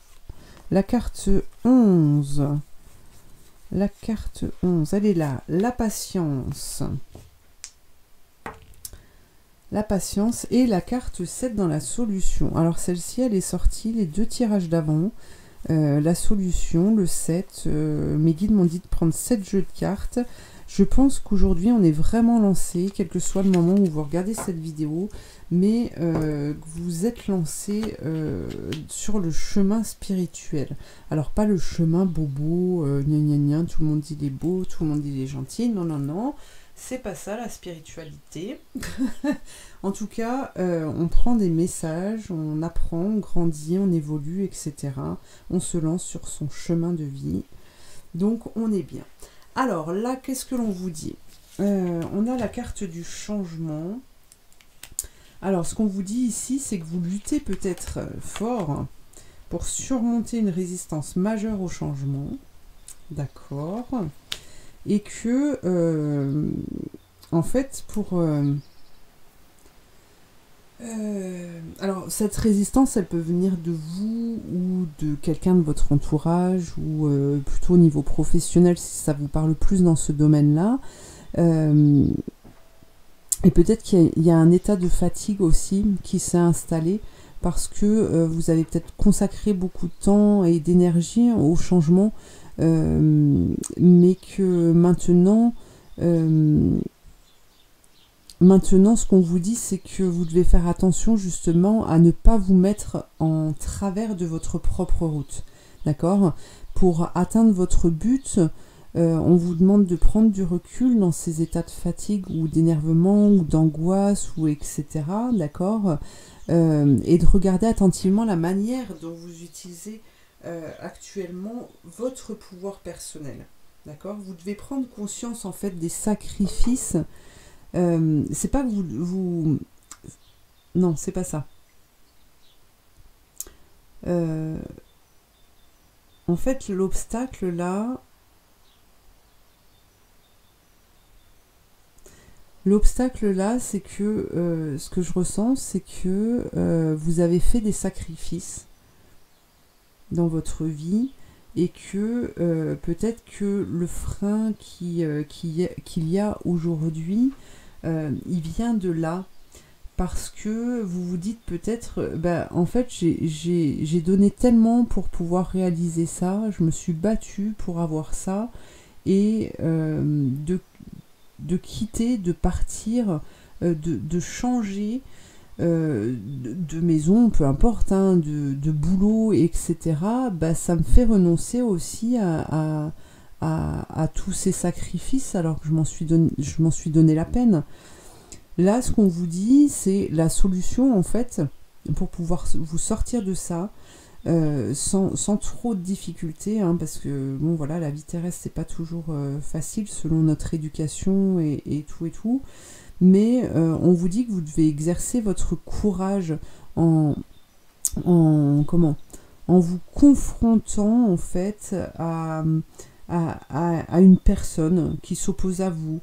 la carte 11. La carte 11, elle est là. La patience. La patience et la carte 7 dans la solution. Alors celle-ci, elle est sortie les deux tirages d'avant. La solution, le 7, mes guides m'ont dit de prendre 7 jeux de cartes. Je pense qu'aujourd'hui on est vraiment lancé, quel que soit le moment où vous regardez cette vidéo, mais vous êtes lancé sur le chemin spirituel. Alors pas le chemin bobo, gna gna gna, tout le monde dit il est beau, tout le monde dit il est gentil, non non non, c'est pas ça la spiritualité. En tout cas, on prend des messages, on apprend, on grandit, on évolue, etc. On se lance sur son chemin de vie. Donc, on est bien. Alors, là, qu'est-ce que l'on vous dit? On a la carte du changement. Alors, ce qu'on vous dit ici, c'est que vous luttez peut-être fort pour surmonter une résistance majeure au changement. D'accord. Et que, en fait, alors, cette résistance, elle peut venir de vous ou de quelqu'un de votre entourage ou plutôt au niveau professionnel si ça vous parle plus dans ce domaine-là. Et peut-être qu'il y a un état de fatigue aussi qui s'est installé parce que vous avez peut-être consacré beaucoup de temps et d'énergie au changement mais que maintenant, ce qu'on vous dit, c'est que vous devez faire attention justement à ne pas vous mettre en travers de votre propre route. D'accord? Pour atteindre votre but, on vous demande de prendre du recul dans ces états de fatigue ou d'énervement ou d'angoisse ou etc. D'accord? Et de regarder attentivement la manière dont vous utilisez actuellement votre pouvoir personnel. D'accord? Vous devez prendre conscience en fait des sacrifices. C'est pas que vous... Non, c'est pas ça. En fait, l'obstacle là... L'obstacle là, c'est que ce que je ressens, c'est que vous avez fait des sacrifices dans votre vie et que peut-être que le frein qu'il y a aujourd'hui, il vient de là. Parce que vous vous dites peut-être, en fait, j'ai donné tellement pour pouvoir réaliser ça, je me suis battue pour avoir ça, et de quitter, de partir, de changer de maison, peu importe, hein, de boulot, etc., ça me fait renoncer aussi à tous ces sacrifices alors que je m'en suis donné la peine. Là, ce qu'on vous dit, c'est la solution, en fait, pour pouvoir vous sortir de ça, sans trop de difficultés, hein, parce que, bon, voilà, la vie terrestre, c'est pas toujours facile selon notre éducation et tout. Mais on vous dit que vous devez exercer votre courage en vous confrontant, en fait, à une personne qui s'oppose à vous.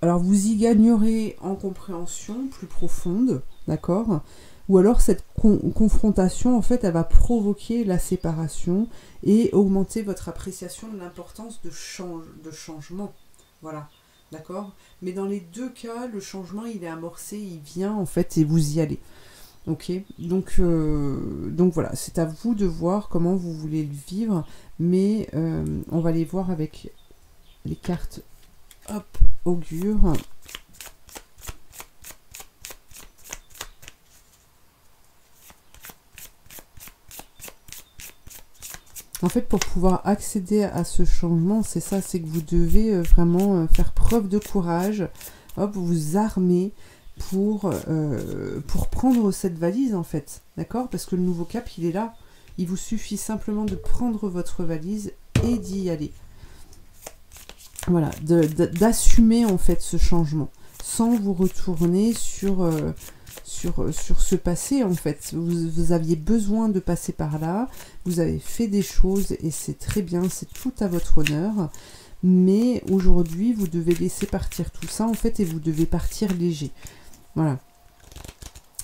Alors vous y gagnerez en compréhension plus profonde, d'accord? Ou alors cette confrontation, en fait, elle va provoquer la séparation et augmenter votre appréciation de l'importance de changement. Voilà, d'accord? Mais dans les deux cas, le changement, il est amorcé, il vient, en fait, et vous y allez. Ok? Donc voilà, c'est à vous de voir comment vous voulez le vivre, mais on va les voir avec les cartes. Hop, augure. En fait, pour pouvoir accéder à ce changement, c'est ça, c'est que vous devez vraiment faire preuve de courage, hop, vous armer pour prendre cette valise, en fait, d'accord? Parce que le nouveau cap, il est là. Il vous suffit simplement de prendre votre valise et d'y aller. Voilà, d'assumer en fait ce changement, sans vous retourner sur ce passé en fait. Vous aviez besoin de passer par là, vous avez fait des choses et c'est très bien, c'est tout à votre honneur. Mais aujourd'hui, vous devez laisser partir tout ça en fait et vous devez partir léger. Voilà.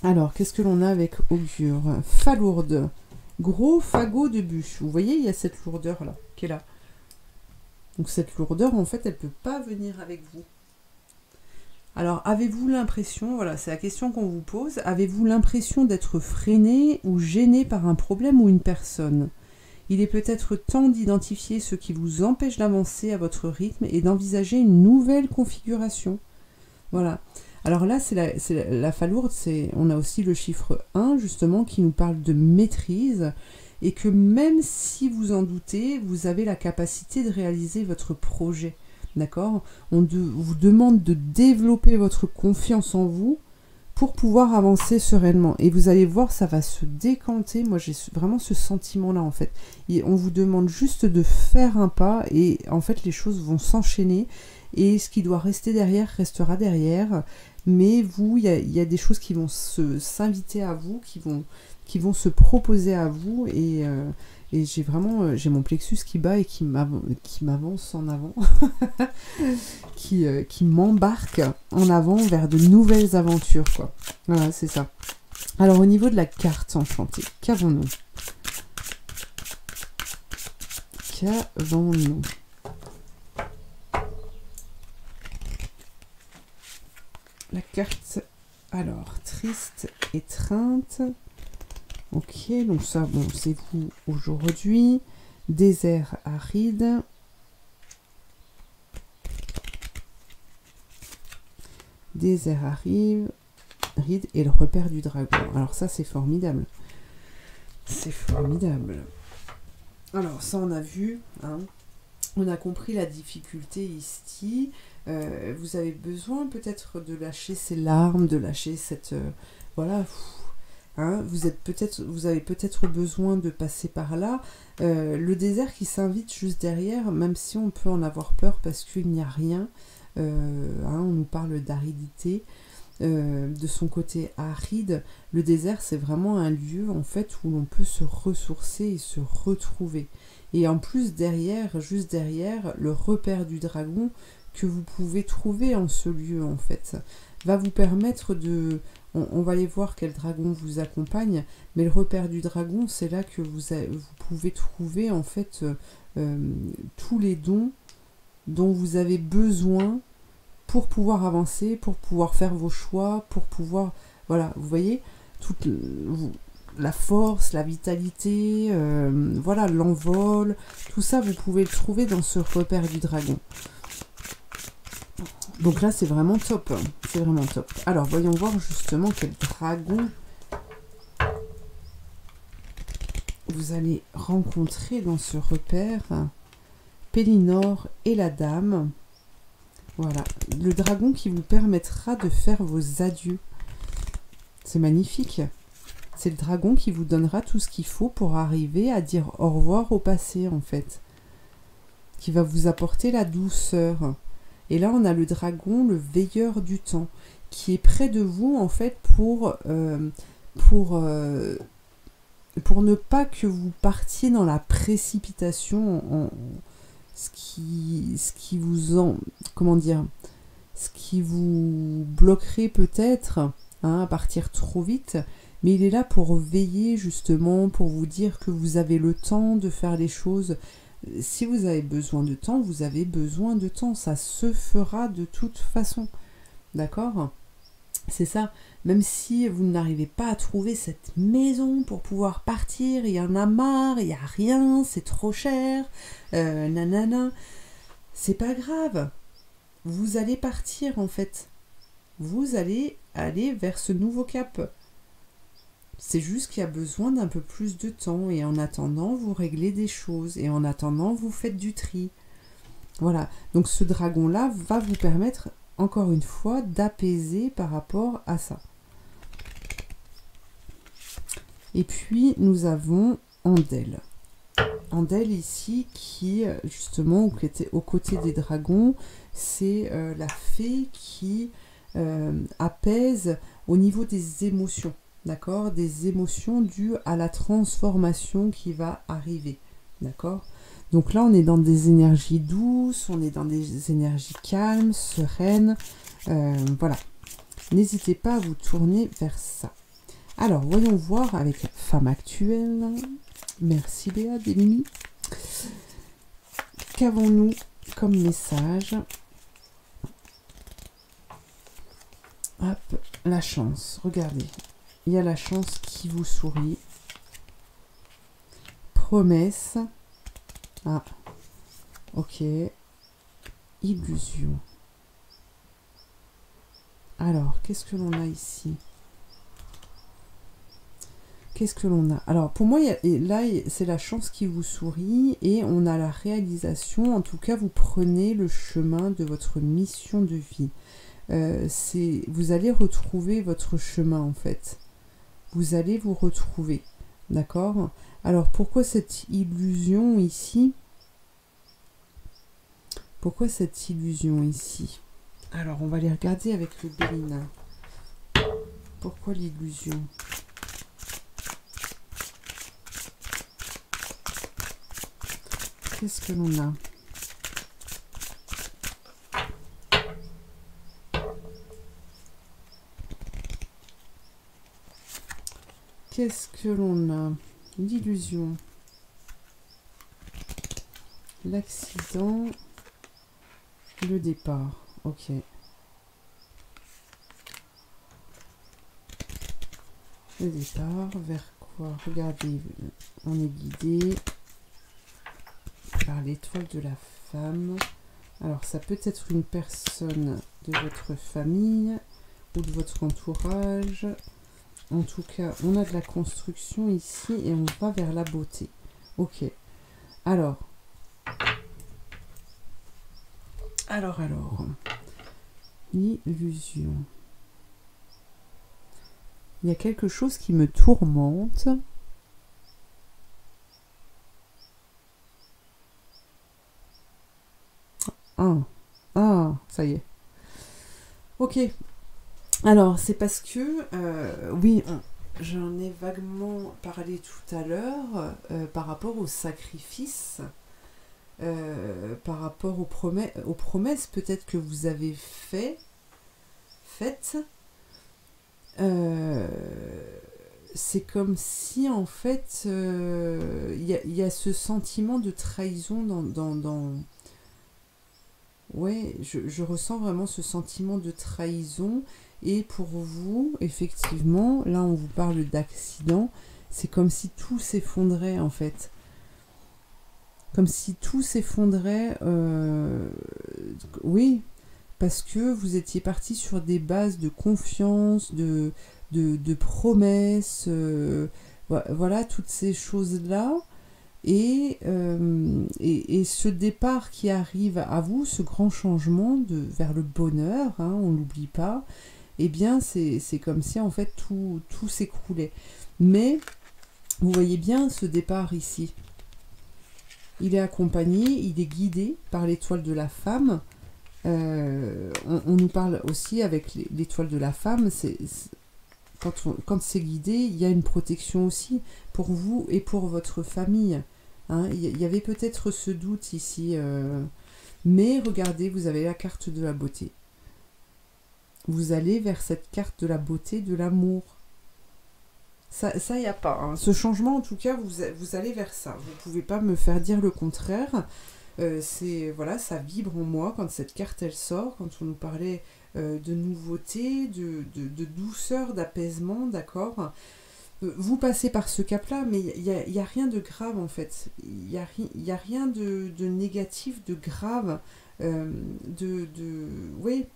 Alors, qu'est-ce que l'on a avec augure? Falourde, gros fagot de bûche. Vous voyez, il y a cette lourdeur là, qui est là. Donc cette lourdeur, en fait, elle ne peut pas venir avec vous. Alors, avez-vous l'impression, voilà, c'est la question qu'on vous pose, avez-vous l'impression d'être freiné ou gêné par un problème ou une personne? Il est peut-être temps d'identifier ce qui vous empêche d'avancer à votre rythme et d'envisager une nouvelle configuration. Voilà. Alors là, c'est la falourde, on a aussi le chiffre 1, justement, qui nous parle de maîtrise. Et que même si vous en doutez, vous avez la capacité de réaliser votre projet, d'accord? On vous demande de développer votre confiance en vous pour pouvoir avancer sereinement. Et vous allez voir, ça va se décanter. Moi, j'ai vraiment ce sentiment-là, en fait. Et on vous demande juste de faire un pas et, en fait, les choses vont s'enchaîner. Et ce qui doit rester derrière restera derrière. Mais vous, il y a des choses qui vont s'inviter à vous, qui vont se proposer à vous et j'ai mon plexus qui bat et qui m'avance en avant, qui m'embarque en avant vers de nouvelles aventures, quoi. Voilà, c'est ça. Alors au niveau de la carte enchantée, qu'avons-nous? La carte, alors, triste, étreinte. Ok, donc ça, bon, c'est vous aujourd'hui. désert aride, désert aride et le repère du dragon. Alors ça, c'est formidable. C'est formidable. Alors ça, on a vu, hein, on a compris la difficulté ici. Vous avez besoin peut-être de lâcher ces larmes, de lâcher cette... voilà, hein, vous avez peut-être besoin de passer par là. Le désert qui s'invite juste derrière, même si on peut en avoir peur parce qu'il n'y a rien. Hein, on nous parle d'aridité. De son côté aride, le désert c'est vraiment un lieu en fait où l'on peut se ressourcer et se retrouver. Et en plus derrière, juste derrière, le repère du dragon que vous pouvez trouver en ce lieu en fait, va vous permettre de... On va aller voir quel dragon vous accompagne, mais le repère du dragon c'est là que vous pouvez trouver en fait tous les dons dont vous avez besoin pour pouvoir avancer, pour pouvoir faire vos choix, pour pouvoir... Voilà, vous voyez, toute la force, la vitalité, voilà, l'envol, tout ça, vous pouvez le trouver dans ce repère du dragon. Donc là, c'est vraiment top. C'est vraiment top. Alors, voyons voir justement quel dragon vous allez rencontrer dans ce repère. Pélinore et la dame. Voilà, le dragon qui vous permettra de faire vos adieux. C'est magnifique. C'est le dragon qui vous donnera tout ce qu'il faut pour arriver à dire au revoir au passé, en fait. Qui va vous apporter la douceur. Et là, on a le dragon, le veilleur du temps, qui est près de vous, en fait, pour ne pas que vous partiez dans la précipitation ce qui vous comment dire, ce qui vous bloquerait peut-être hein, à partir trop vite, mais il est là pour veiller justement, pour vous dire que vous avez le temps de faire les choses. Si vous avez besoin de temps, vous avez besoin de temps, ça se fera de toute façon, d'accord ? C'est ça, même si vous n'arrivez pas à trouver cette maison pour pouvoir partir, il y en a marre, il n'y a rien, c'est trop cher, nanana, c'est pas grave. Vous allez partir en fait. Vous allez aller vers ce nouveau cap. C'est juste qu'il y a besoin d'un peu plus de temps et en attendant, vous réglez des choses et en attendant, vous faites du tri. Voilà, donc ce dragon-là va vous permettre encore une fois d'apaiser par rapport à ça. Et puis nous avons Andel. Andel ici qui justement était aux côtés des dragons, c'est la fée qui apaise au niveau des émotions, d'accord, des émotions dues à la transformation qui va arriver, d'accord. Donc là, on est dans des énergies douces, on est dans des énergies calmes, sereines. Voilà. N'hésitez pas à vous tourner vers ça. Alors, voyons voir avec la femme actuelle. Merci Béa, Démimi. Qu'avons-nous comme message? Hop, la chance. Regardez. Il y a la chance qui vous sourit. Promesse. Ah, ok. Illusion. Alors, qu'est-ce que l'on a ici? Qu'est-ce que l'on a? Alors, pour moi, là, c'est la chance qui vous sourit et on a la réalisation. En tout cas, vous prenez le chemin de votre mission de vie. Vous allez retrouver votre chemin, en fait. Vous allez vous retrouver. D'accord? Alors, pourquoi cette illusion ici? Pourquoi cette illusion ici? Alors, on va les regarder avec le Bélina. Pourquoi l'illusion? Qu'est-ce que l'on a? Qu'est-ce que l'on a? L'illusion. L'accident. Le départ. Ok. Le départ. Vers quoi? Regardez. On est guidé. par l'étoile de la femme. Alors, ça peut être une personne de votre famille ou de votre entourage. En tout cas, on a de la construction ici et on va vers la beauté. Ok. Alors. L'illusion. Il y a quelque chose qui me tourmente. Ah, ça y est. Ok. Alors, c'est parce que, oui, j'en ai vaguement parlé tout à l'heure par rapport au sacrifice, par rapport aux promesses peut-être que vous avez faites. C'est comme si, en fait, y a ce sentiment de trahison dans... Ouais, je ressens vraiment ce sentiment de trahison. Et pour vous, effectivement, là on vous parle d'accident, c'est comme si tout s'effondrait en fait. Comme si tout s'effondrait, oui, parce que vous étiez parti sur des bases de confiance, de promesses, voilà, toutes ces choses-là. Et ce départ qui arrive à vous, ce grand changement vers le bonheur, hein, on ne l'oublie pas, eh bien c'est comme si en fait tout s'écroulait. Mais vous voyez bien ce départ ici. Il est accompagné, il est guidé par l'étoile de la femme. On nous parle aussi avec l'étoile de la femme, quand c'est guidé, il y a une protection aussi pour vous et pour votre famille. Hein, il y avait peut-être ce doute ici, mais regardez, vous avez la carte de la beauté. Vous allez vers cette carte de la beauté, de l'amour. Ça, il n'y a pas. Hein. Ce changement, en tout cas, vous allez vers ça. Vous ne pouvez pas me faire dire le contraire. Voilà, ça vibre en moi quand cette carte, elle sort, quand on nous parlait de nouveauté, de douceur, d'apaisement, d'accord. Vous passez par ce cap-là, mais il n'y a rien de grave, en fait. Il n'y a rien de négatif, de grave, oui,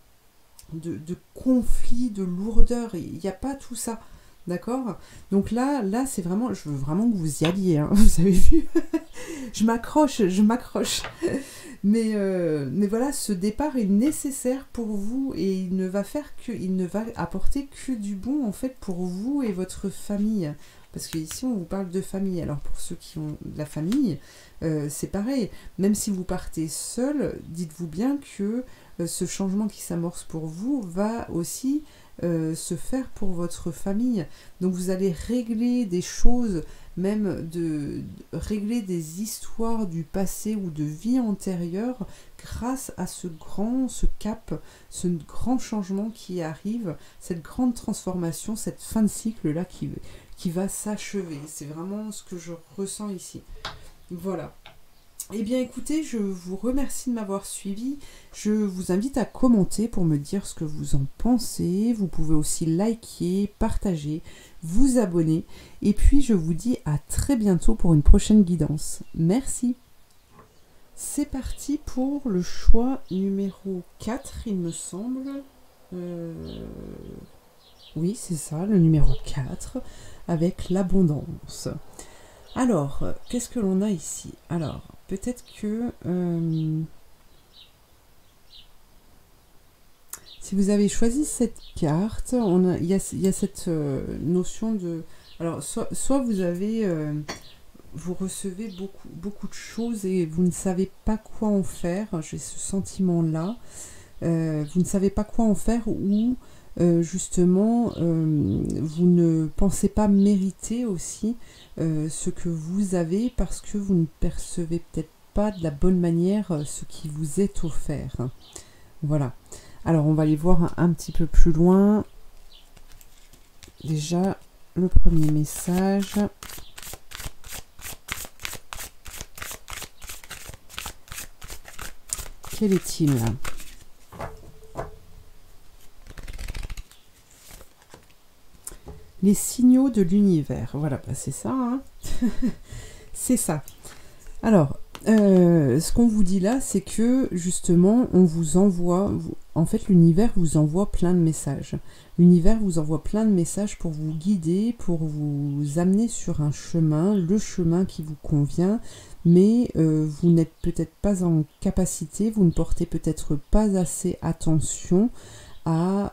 de conflit, de lourdeur. Il n'y a pas tout ça. D'accord? Donc là c'est vraiment, je veux vraiment que vous y alliez, hein, vous avez vu. je m'accroche. Mais voilà, ce départ est nécessaire pour vous et il ne va apporter que du bon en fait pour vous et votre famille. Parce qu'ici on vous parle de famille. Alors pour ceux qui ont de la famille, c'est pareil. Même si vous partez seul, dites-vous bien que ce changement qui s'amorce pour vous va aussi se faire pour votre famille. Donc vous allez régler des choses, même régler des histoires du passé ou de vie antérieure grâce à ce cap, ce grand changement qui arrive, cette grande transformation, cette fin de cycle là qui va s'achever. C'est vraiment ce que je ressens ici. Voilà. Eh bien écoutez, je vous remercie de m'avoir suivi. Je vous invite à commenter pour me dire ce que vous en pensez. Vous pouvez aussi liker, partager, vous abonner. Et puis je vous dis à très bientôt pour une prochaine guidance. Merci. C'est parti pour le choix numéro 4, il me semble. Oui, c'est ça, le numéro 4, avec l'abondance. Alors, qu'est-ce que l'on a ici? Alors, peut-être que si vous avez choisi cette carte, il y a cette notion de... Alors, soit vous avez... vous recevez beaucoup de choses et vous ne savez pas quoi en faire. J'ai ce sentiment-là. Vous ne savez pas quoi en faire ou... justement, vous ne pensez pas mériter aussi ce que vous avez parce que vous ne percevez peut-être pas de la bonne manière ce qui vous est offert. Voilà. Alors, on va aller voir un petit peu plus loin. Déjà, le premier message. Quel est-il ? Les signaux de l'univers. Voilà, bah c'est ça. Hein. C'est ça. Alors, ce qu'on vous dit là, c'est que justement, on vous envoie, en fait, l'univers vous envoie plein de messages. L'univers vous envoie plein de messages pour vous guider, pour vous amener sur un chemin, le chemin qui vous convient, mais vous n'êtes peut-être pas en capacité, vous ne portez peut-être pas assez attention à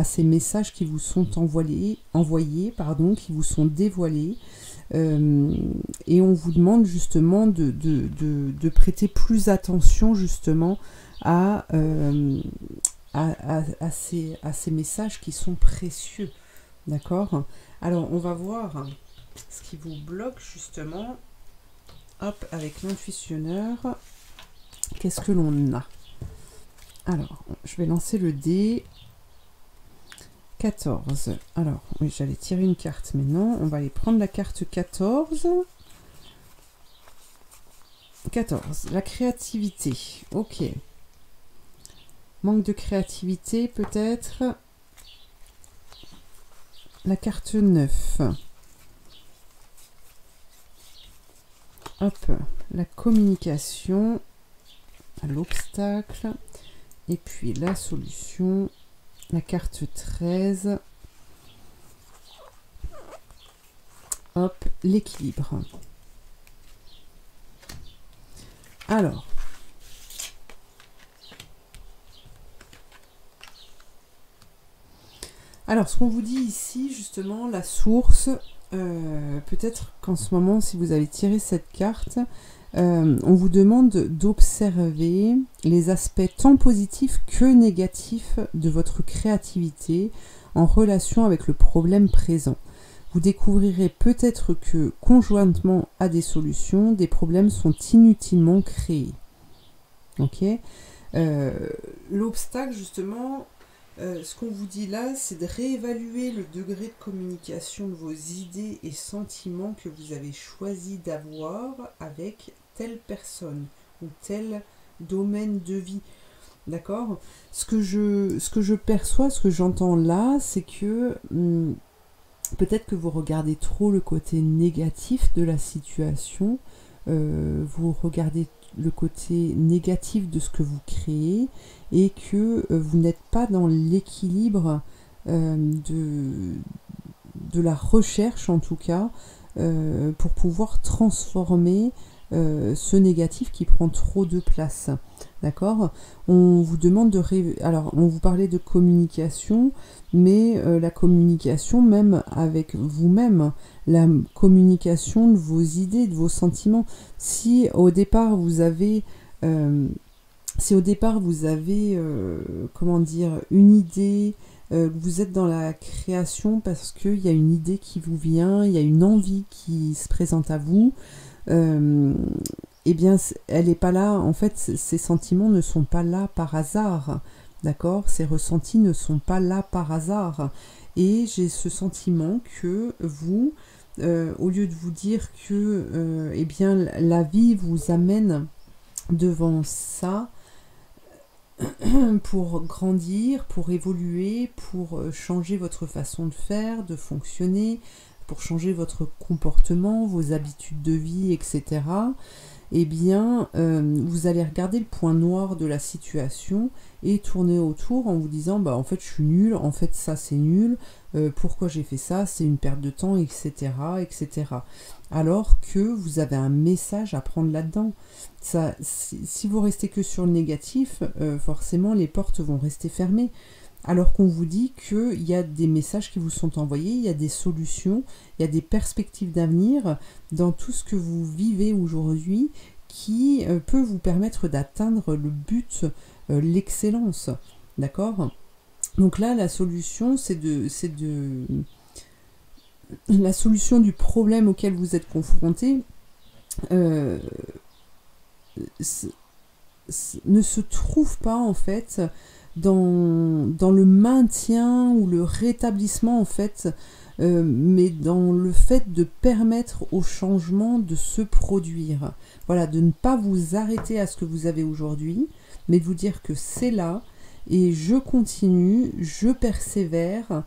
ces messages qui vous sont envoyés, qui vous sont dévoilés. Et on vous demande justement de prêter plus attention justement à ces messages qui sont précieux. D'accord? Alors on va voir ce qui vous bloque justement. Hop, avec l'intuitionneur, qu'est-ce que l'on a? Alors, je vais lancer le dé. 14. Alors, oui, j'allais tirer une carte, mais non. On va aller prendre la carte 14. 14. La créativité. Ok. Manque de créativité, peut-être. La carte 9. Hop. La communication. L'obstacle. Et puis la solution. La carte 13. Hop, l'équilibre. Alors. Ce qu'on vous dit ici, justement, la source, peut-être qu'en ce moment, si vous avez tiré cette carte, on vous demande d'observer les aspects tant positifs que négatifs de votre créativité en relation avec le problème présent. Vous découvrirez peut-être que, conjointement à des solutions, des problèmes sont inutilement créés. Ok ? L'obstacle, justement, ce qu'on vous dit là, c'est de réévaluer le degré de communication de vos idées et sentiments que vous avez choisi d'avoir avec telle personne ou tel domaine de vie. D'accord ? Ce que je perçois, ce que j'entends là, c'est que peut-être que vous regardez trop le côté négatif de la situation, vous regardez le côté négatif de ce que vous créez et que vous n'êtes pas dans l'équilibre de la recherche en tout cas pour pouvoir transformer ce négatif qui prend trop de place. D'accord ? On vous demande alors on vous parlait de communication, mais la communication même avec vous-même, la communication de vos idées, de vos sentiments. Si au départ vous avez comment dire, une idée, vous êtes dans la création parce qu'il y a une idée qui vous vient, il y a une envie qui se présente à vous, eh bien, elle n'est pas là. En fait, ces sentiments ne sont pas là par hasard. D'accord ? Ces ressentis ne sont pas là par hasard. Et j'ai ce sentiment que vous, au lieu de vous dire que eh bien, la vie vous amène devant ça pour grandir, pour évoluer, pour changer votre façon de faire, de fonctionner, pour changer votre comportement, vos habitudes de vie, etc., eh bien, vous allez regarder le point noir de la situation et tourner autour en vous disant, bah en fait je suis nul, en fait ça c'est nul, pourquoi j'ai fait ça, c'est une perte de temps, etc., etc. Alors que vous avez un message à prendre là-dedans. Ça, si vous restez que sur le négatif, forcément les portes vont rester fermées. Alors qu'on vous dit qu'il y a des messages qui vous sont envoyés, il y a des solutions, il y a des perspectives d'avenir dans tout ce que vous vivez aujourd'hui qui peut vous permettre d'atteindre le but, l'excellence. D'accord ? Donc là, la solution, la solution du problème auquel vous êtes confronté ne se trouve pas en fait dans le maintien ou le rétablissement en fait, mais dans le fait de permettre au changement de se produire. Voilà, de ne pas vous arrêter à ce que vous avez aujourd'hui, mais de vous dire que c'est là et je continue, je persévère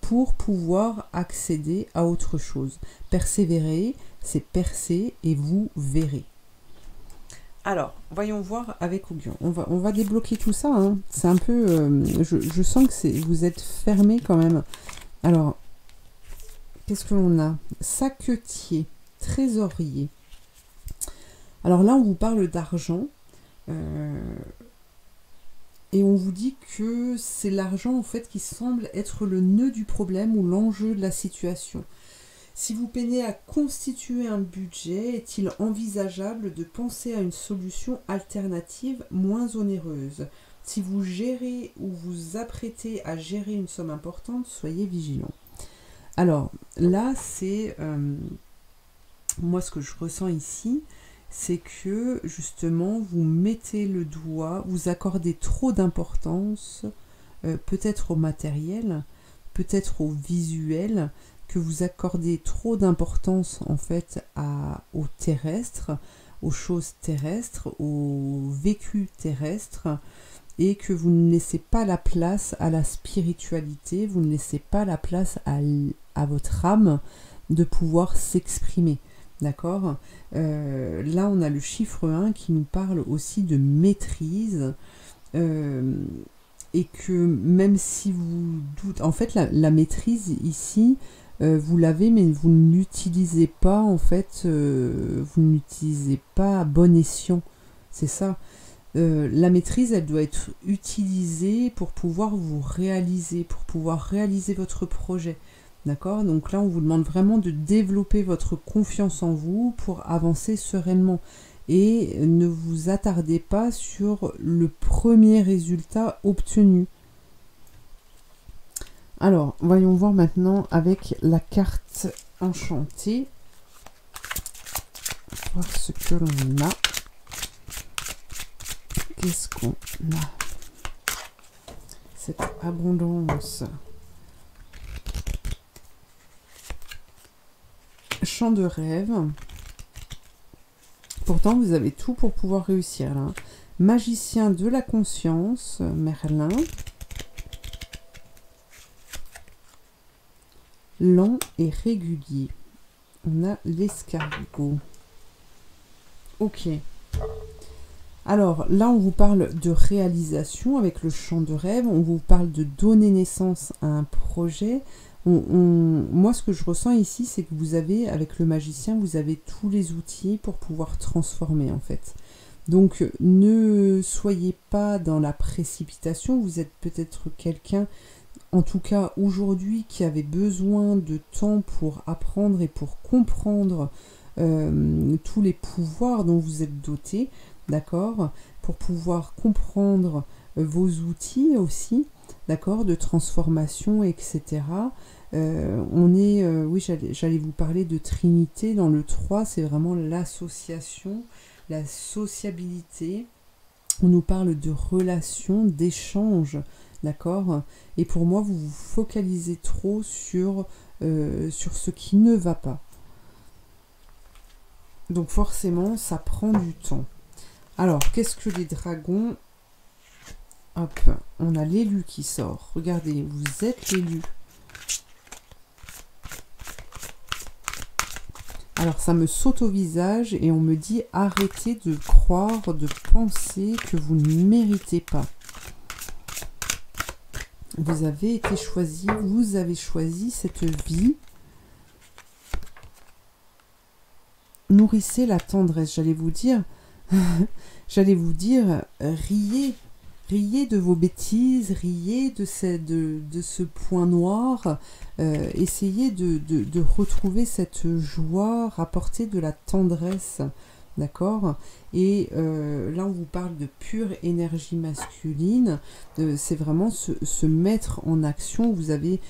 pour pouvoir accéder à autre chose. Persévérer, c'est percer et vous verrez. Alors, voyons voir avec Auguin. On va débloquer tout ça. Hein. C'est un peu... je sens que vous êtes fermé quand même. Alors, qu'est-ce que l'on a? Saquetier, trésorier. Alors là, on vous parle d'argent. Et on vous dit que c'est l'argent en fait qui semble être le nœud du problème ou l'enjeu de la situation. Si vous peinez à constituer un budget, est-il envisageable de penser à une solution alternative moins onéreuse? Si vous gérez ou vous apprêtez à gérer une somme importante, soyez vigilant. Alors là, c'est moi ce que je ressens ici, c'est que justement vous mettez le doigt, vous accordez trop d'importance, peut-être au matériel, peut-être au visuel, que vous accordez trop d'importance en fait au terrestre, aux choses terrestres, au vécu terrestre, et que vous ne laissez pas la place à la spiritualité, vous ne laissez pas la place à votre âme de pouvoir s'exprimer. D'accord? Là, on a le chiffre 1 qui nous parle aussi de maîtrise, et que même si vous doutez... En fait, la maîtrise ici, vous l'avez, mais vous ne l'utilisez pas, en fait, vous ne l'utilisez pas à bon escient. C'est ça. La maîtrise, elle doit être utilisée pour pouvoir vous réaliser, pour pouvoir réaliser votre projet. D'accord? Donc là, on vous demande vraiment de développer votre confiance en vous pour avancer sereinement. Et ne vous attardez pas sur le premier résultat obtenu. Alors, voyons voir maintenant avec la carte enchantée. Voir ce que l'on a. Qu'est-ce qu'on a? Cette abondance. Champ de rêve. Pourtant, vous avez tout pour pouvoir réussir là. Magicien de la conscience, Merlin. Lent et régulier. On a l'escargot. Ok. Alors là, on vous parle de réalisation avec le champ de rêve. On vous parle de donner naissance à un projet. Moi, ce que je ressens ici, c'est que vous avez, avec le magicien, vous avez tous les outils pour pouvoir transformer, en fait. Donc, ne soyez pas dans la précipitation. Vous êtes peut-être quelqu'un, en tout cas aujourd'hui, qui avait besoin de temps pour apprendre et pour comprendre tous les pouvoirs dont vous êtes doté, d'accord? Pour pouvoir comprendre vos outils aussi, d'accord, de transformation, etc. Oui, j'allais vous parler de Trinité. Dans le 3, c'est vraiment l'association, la sociabilité. On nous parle de relations, d'échanges, d'accord? Et pour moi, vous vous focalisez trop sur ce qui ne va pas. Donc forcément, ça prend du temps. Alors, qu'est-ce que les dragons? Hop, on a l'élu qui sort. Regardez, vous êtes l'élu. Alors, ça me saute au visage et on me dit arrêtez de croire, de penser que vous ne méritez pas. Vous avez été choisi, vous avez choisi cette vie. Nourrissez la tendresse, j'allais vous dire, riez. Riez de vos bêtises, riez de ce point noir, essayez de retrouver cette joie, rapporter de la tendresse, d'accord? Et là, on vous parle de pure énergie masculine, c'est vraiment se mettre en action. Vous avez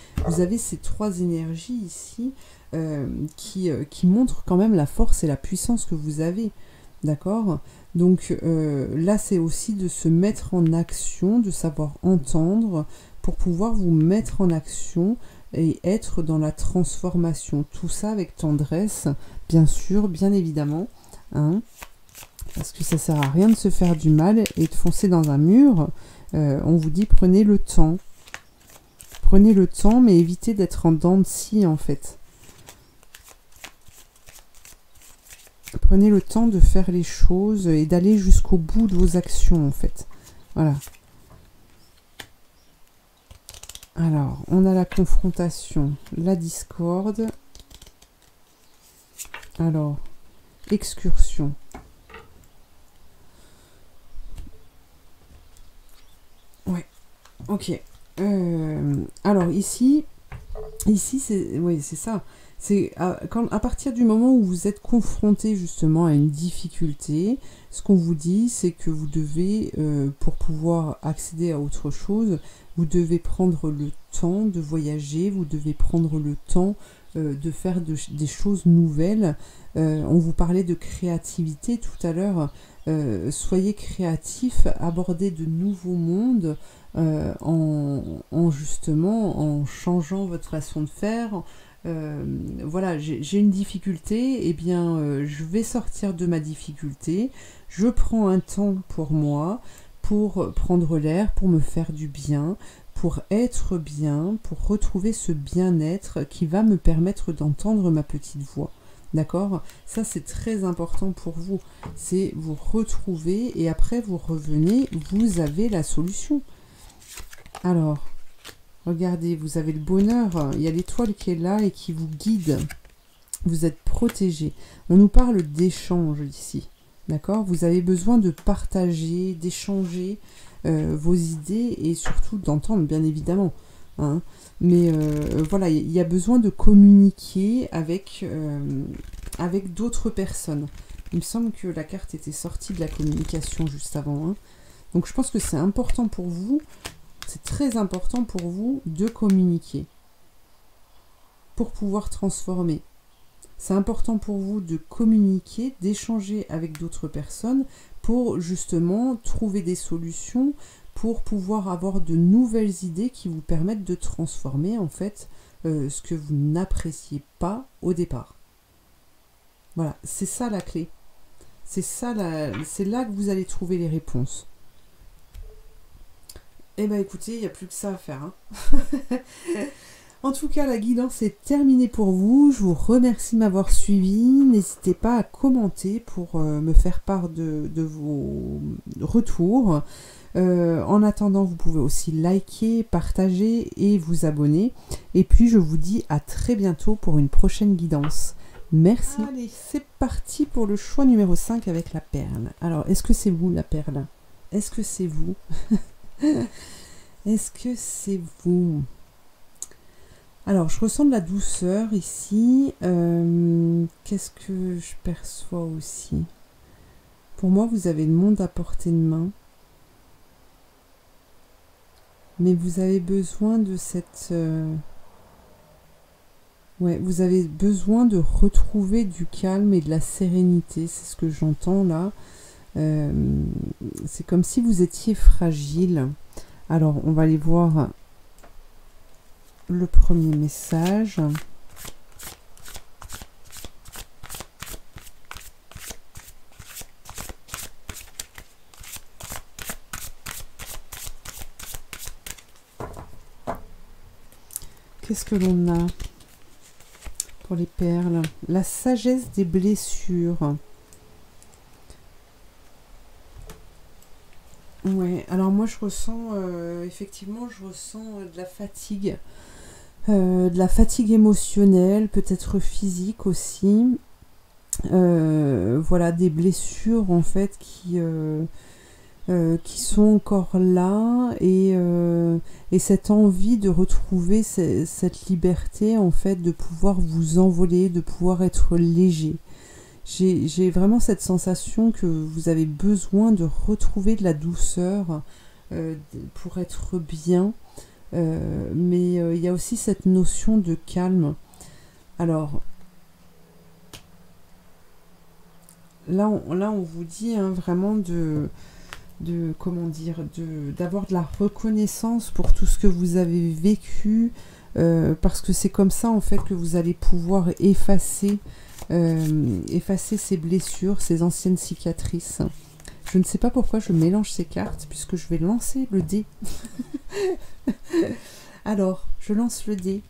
ces trois énergies ici qui montrent quand même la force et la puissance que vous avez, d'accord? Donc là, c'est aussi de se mettre en action, de savoir entendre pour pouvoir vous mettre en action et être dans la transformation. Tout ça avec tendresse, bien sûr, bien évidemment, hein, parce que ça sert à rien de se faire du mal et de foncer dans un mur. On vous dit prenez le temps. Prenez le temps, mais évitez d'être en dents de scie, en fait. Prenez le temps de faire les choses et d'aller jusqu'au bout de vos actions, en fait. Voilà. Alors, on a la confrontation, la discorde. Alors, excursion. Ouais, ok. Alors, ici c'est oui, c'est ça. C'est à partir du moment où vous êtes confronté justement à une difficulté, ce qu'on vous dit, c'est que vous devez, pour pouvoir accéder à autre chose, vous devez prendre le temps de voyager, vous devez prendre le temps de faire des choses nouvelles. On vous parlait de créativité tout à l'heure. Soyez créatif, abordez de nouveaux mondes justement en changeant votre façon de faire. Voilà, j'ai une difficulté, eh bien je vais sortir de ma difficulté, je prends un temps pour moi, pour prendre l'air, pour me faire du bien, pour être bien, pour retrouver ce bien-être qui va me permettre d'entendre ma petite voix. D'accord? Ça, c'est très important pour vous. C'est vous retrouver et après vous revenez, vous avez la solution. Alors, regardez, vous avez le bonheur, il y a l'étoile qui est là et qui vous guide. Vous êtes protégé. On nous parle d'échange ici. D'accord? Vous avez besoin de partager, d'échanger vos idées et surtout d'entendre, bien évidemment. Hein. Mais voilà, il y a besoin de communiquer avec d'autres personnes. Il me semble que la carte était sortie de la communication juste avant. Hein. Donc je pense que c'est important pour vous, c'est très important pour vous de communiquer pour pouvoir transformer. C'est important pour vous de communiquer, d'échanger avec d'autres personnes pour justement trouver des solutions, pour pouvoir avoir de nouvelles idées qui vous permettent de transformer en fait ce que vous n'appréciez pas au départ. Voilà, c'est ça la clé. C'est là que vous allez trouver les réponses. Eh bien écoutez, il n'y a plus que ça à faire. Hein. En tout cas, la guidance est terminée pour vous. Je vous remercie de m'avoir suivi. N'hésitez pas à commenter pour me faire part de vos retours. En attendant, vous pouvez aussi liker, partager et vous abonner. Et puis, je vous dis à très bientôt pour une prochaine guidance. Merci. Allez, c'est parti pour le choix numéro 5 avec la perle. Alors, est-ce que c'est vous la perle? Est-ce que c'est vous? Est-ce que c'est vous? Alors, je ressens de la douceur ici. Qu'est-ce que je perçois aussi? Pour moi, vous avez le monde à portée de main. Mais vous avez besoin de cette... Ouais, vous avez besoin de retrouver du calme et de la sérénité. C'est ce que j'entends là. C'est comme si vous étiez fragile. Alors, on va aller voir le premier message. Qu'est-ce que l'on a pour les perles? La sagesse des blessures. Ouais, alors moi je ressens, effectivement, je ressens de la fatigue émotionnelle, peut-être physique aussi. Voilà, des blessures en fait qui sont encore là et cette envie de retrouver cette liberté en fait, de pouvoir vous envoler, de pouvoir être léger. J'ai vraiment cette sensation que vous avez besoin de retrouver de la douceur pour être bien, mais il y a aussi cette notion de calme. Alors, là on vous dit hein, vraiment comment dire, d'avoir de la reconnaissance pour tout ce que vous avez vécu, parce que c'est comme ça en fait que vous allez pouvoir effacer ces blessures, ces anciennes cicatrices. Je ne sais pas pourquoi je mélange ces cartes, puisque je vais lancer le dé. Alors, je lance le dé,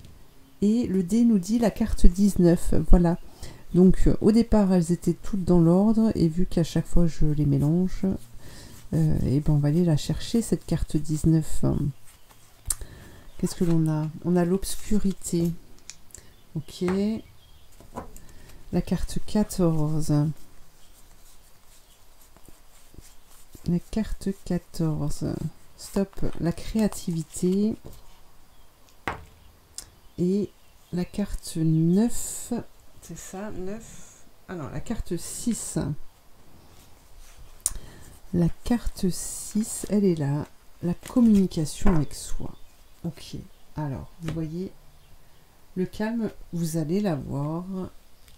et le dé nous dit la carte 19, voilà. Donc au départ elles étaient toutes dans l'ordre et vu qu'à chaque fois je les mélange, et ben on va aller la chercher cette carte 19. Qu'est-ce que l'on a? On a l'obscurité. Ok. La carte 14. La carte 14. Stop. La créativité. Et la carte 9. C'est ça, 9. Ah non, la carte 6. La carte 6, elle est là. La communication avec soi. Ok. Alors, vous voyez, le calme, vous allez l'avoir.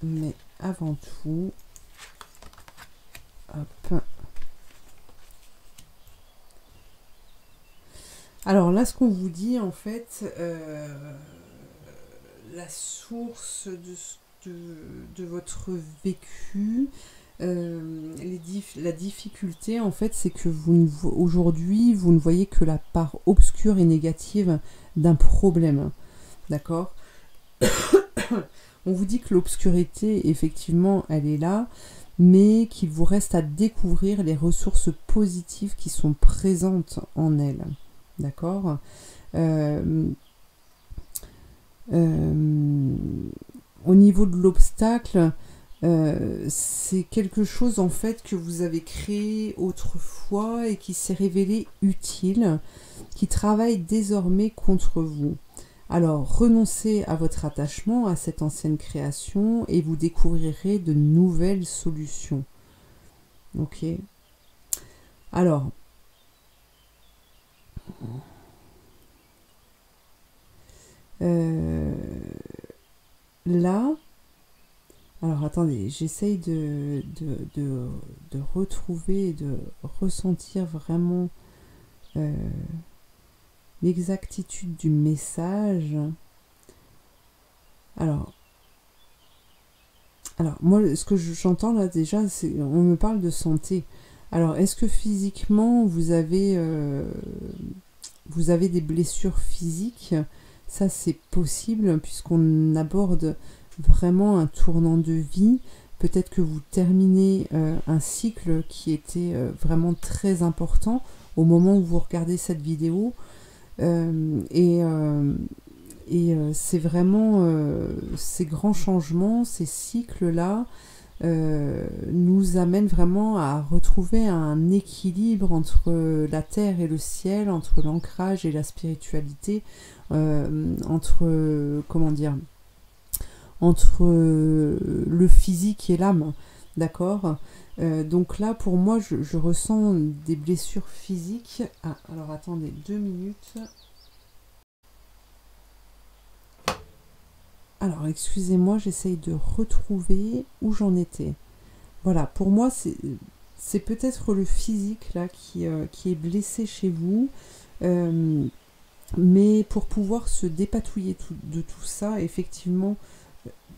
Mais avant tout, hop. Alors là, ce qu'on vous dit, en fait, la source de votre vécu, la difficulté, en fait, c'est que aujourd'hui, vous ne voyez que la part obscure et négative d'un problème. D'accord? On vous dit que l'obscurité, effectivement, elle est là, mais qu'il vous reste à découvrir les ressources positives qui sont présentes en elle. D'accord? Au niveau de l'obstacle, c'est quelque chose en fait que vous avez créé autrefois et qui s'est révélé utile, qui travaille désormais contre vous. Alors, renoncez à votre attachement à cette ancienne création et vous découvrirez de nouvelles solutions. Ok? Alors, là, alors attendez, j'essaye de retrouver et de ressentir vraiment l'exactitude du message. Alors moi, ce que j'entends là déjà, c'est on me parle de santé. Alors, est-ce que physiquement, vous avez des blessures physiques? Ça, c'est possible, puisqu'on aborde vraiment un tournant de vie. Peut-être que vous terminez un cycle qui était vraiment très important au moment où vous regardez cette vidéo. C'est vraiment ces grands changements, ces cycles-là nous amènent vraiment à retrouver un équilibre entre la terre et le ciel, entre l'ancrage et la spiritualité, entre le physique et l'âme, d'accord? Donc là, pour moi, je ressens des blessures physiques. Ah, alors attendez 2 minutes. Alors, excusez-moi, j'essaye de retrouver où j'en étais. Voilà, pour moi, c'est peut-être le physique là qui est blessé chez vous. Mais pour pouvoir se dépatouiller de tout ça, effectivement,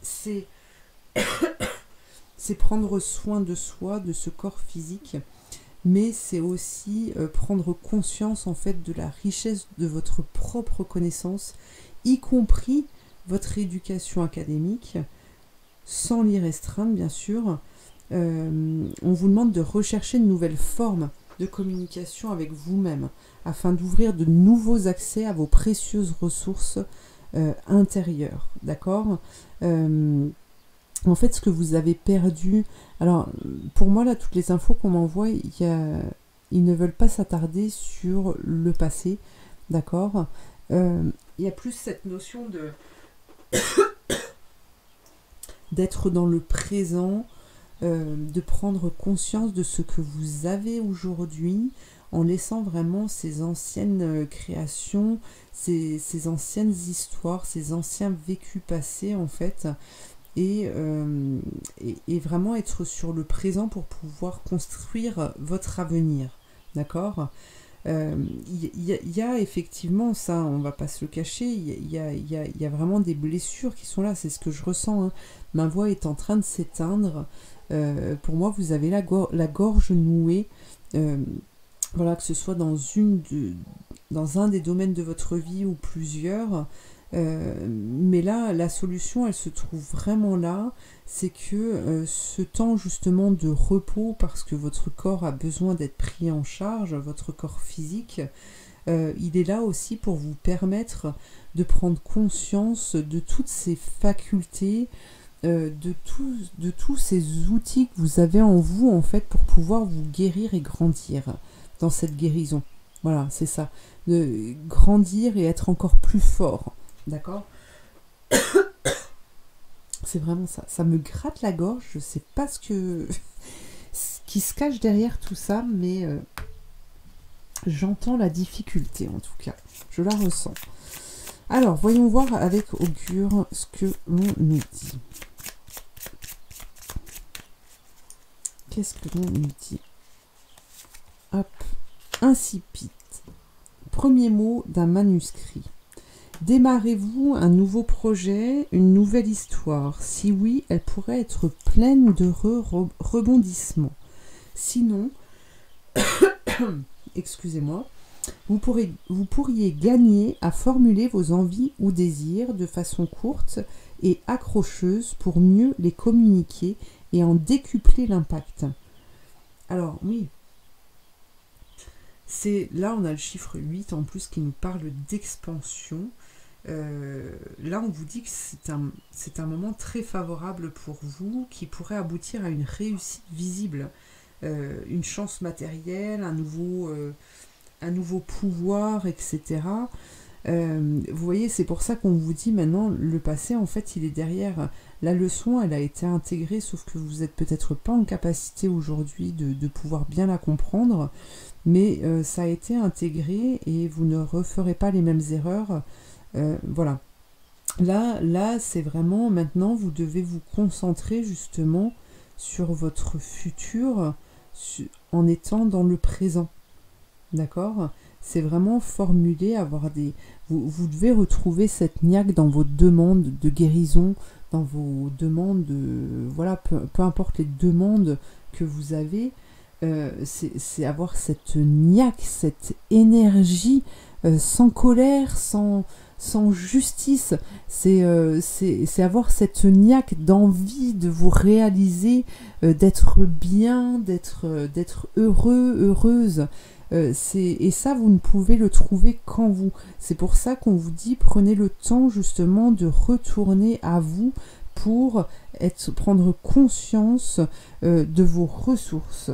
c'est prendre soin de soi, de ce corps physique, mais c'est aussi prendre conscience en fait de la richesse de votre propre connaissance, y compris votre éducation académique, sans l'y restreindre bien sûr. On vous demande de rechercher de nouvelles formes de communication avec vous-même, afin d'ouvrir de nouveaux accès à vos précieuses ressources intérieures, d'accord? En fait, ce que vous avez perdu... Alors, pour moi, là, toutes les infos qu'on m'envoie, ils ne veulent pas s'attarder sur le passé, d'accord? Il y a plus cette notion de... d'être dans le présent, de prendre conscience de ce que vous avez aujourd'hui, en laissant vraiment ces anciennes créations, ces anciennes histoires, ces anciens vécus passés, en fait... Et vraiment être sur le présent pour pouvoir construire votre avenir, d'accord? Y a effectivement ça, on va pas se le cacher, il y a vraiment des blessures qui sont là, c'est ce que je ressens, hein. Ma voix est en train de s'éteindre, pour moi vous avez la gorge nouée, voilà, que ce soit dans un des domaines de votre vie ou plusieurs. Mais là, la solution, elle se trouve vraiment là. C'est que ce temps justement de repos, parce que votre corps a besoin d'être pris en charge, votre corps physique, il est là aussi pour vous permettre de prendre conscience de toutes ces facultés, de tous ces outils que vous avez en vous, en fait, pour pouvoir vous guérir et grandir dans cette guérison. Voilà, c'est ça. De grandir et être encore plus fort. D'accord ? C'est vraiment ça. Ça me gratte la gorge. Je sais pas ce qui se cache derrière tout ça, mais j'entends la difficulté en tout cas. Je la ressens. Alors, voyons voir avec Augure ce que l'on nous dit. Qu'est-ce que l'on nous dit ? Hop. Incipit. Premier mot d'un manuscrit. Démarrez-vous un nouveau projet, une nouvelle histoire? Si oui, elle pourrait être pleine de rebondissements. Sinon, excusez-moi, vous pourriez gagner à formuler vos envies ou désirs de façon courte et accrocheuse pour mieux les communiquer et en décupler l'impact. Alors oui, là on a le chiffre 8 en plus qui nous parle d'expansion. Là on vous dit que c'est un moment très favorable pour vous qui pourrait aboutir à une réussite visible, une chance matérielle, un nouveau pouvoir, etc. Vous voyez, c'est pour ça qu'on vous dit maintenant, le passé en fait il est derrière. La leçon elle a été intégrée, sauf que vous n'êtes peut-être pas en capacité aujourd'hui de pouvoir bien la comprendre, mais ça a été intégré et vous ne referez pas les mêmes erreurs. Voilà. Là c'est vraiment, maintenant vous devez vous concentrer justement sur votre futur en étant dans le présent. D'accord ? C'est vraiment formuler, vous devez retrouver cette niaque dans vos demandes de guérison, dans vos demandes voilà, peu importe les demandes que vous avez, c'est avoir cette niaque, cette énergie sans colère, sans justice, c'est avoir cette niaque d'envie de vous réaliser, d'être bien, d'être heureux, heureuse. Et ça, vous ne pouvez le trouver qu'en vous. C'est pour ça qu'on vous dit, prenez le temps justement de retourner à vous pour prendre conscience de vos ressources.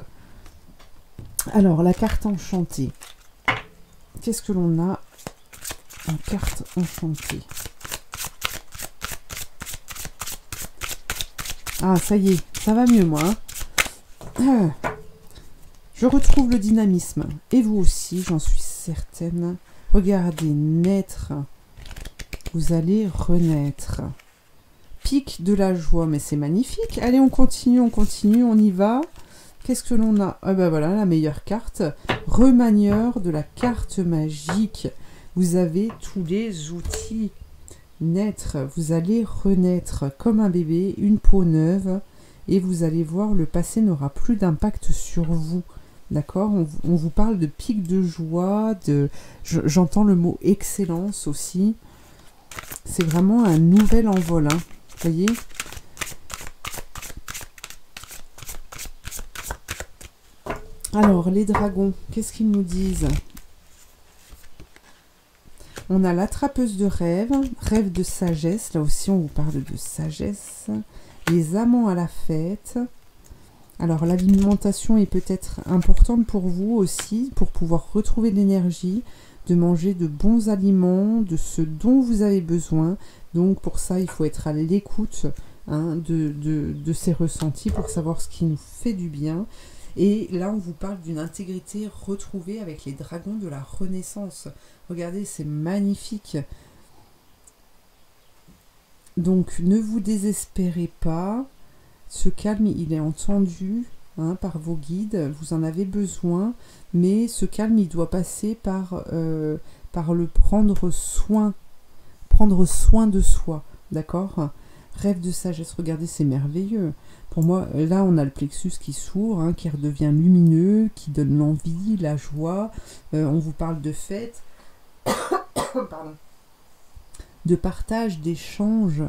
Alors, la carte enchantée. Qu'est-ce que l'on a en carte enchantée? Ah, ça y est, ça va mieux, moi. Je retrouve le dynamisme. Et vous aussi, j'en suis certaine. Regardez, naître. Vous allez renaître. Pic de la joie, mais c'est magnifique. Allez, on continue, on y va. Qu'est-ce que l'on a? Ah ben voilà, la meilleure carte. Remanieur de la carte magique. Vous avez tous les outils. Naître, vous allez renaître comme un bébé, une peau neuve. Et vous allez voir, le passé n'aura plus d'impact sur vous. D'accord, on vous parle de pic de joie, j'entends le mot excellence aussi. C'est vraiment un nouvel envol, hein, vous voyez. Alors, les dragons, qu'est-ce qu'ils nous disent? On a l'attrapeuse de rêve, rêve de sagesse, là aussi on vous parle de sagesse. Les amants à la fête. Alors l'alimentation est peut-être importante pour vous aussi, pour pouvoir retrouver de l'énergie, de manger de bons aliments, de ce dont vous avez besoin. Donc pour ça, il faut être à l'écoute de ces ressentis pour savoir ce qui nous fait du bien. Et là, on vous parle d'une intégrité retrouvée avec les dragons de la Renaissance. Regardez, c'est magnifique. Donc ne vous désespérez pas. Ce calme, il est entendu par vos guides, vous en avez besoin, mais ce calme, il doit passer par le prendre soin de soi, d'accord? Rêve de sagesse, regardez, c'est merveilleux. Pour moi, là, on a le plexus qui s'ouvre, qui redevient lumineux, qui donne l'envie, la joie. On vous parle de fête. Pardon. de partage, d'échange,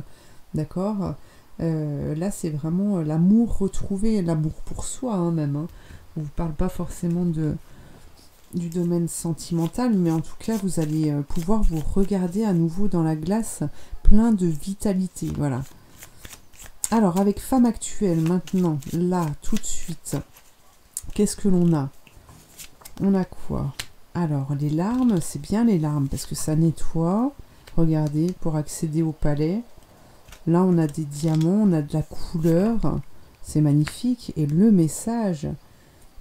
d'accord. Là, c'est vraiment l'amour retrouvé, l'amour pour soi hein, même. Hein. On ne vous parle pas forcément du domaine sentimental, mais en tout cas, vous allez pouvoir vous regarder à nouveau dans la glace, plein de vitalité, voilà. Alors, avec femme actuelle, maintenant, là, tout de suite, qu'est-ce que l'on a? On a quoi? Alors, les larmes, c'est bien les larmes, parce que ça nettoie. Regardez, pour accéder au palais. Là, on a des diamants, on a de la couleur. C'est magnifique. Et le message.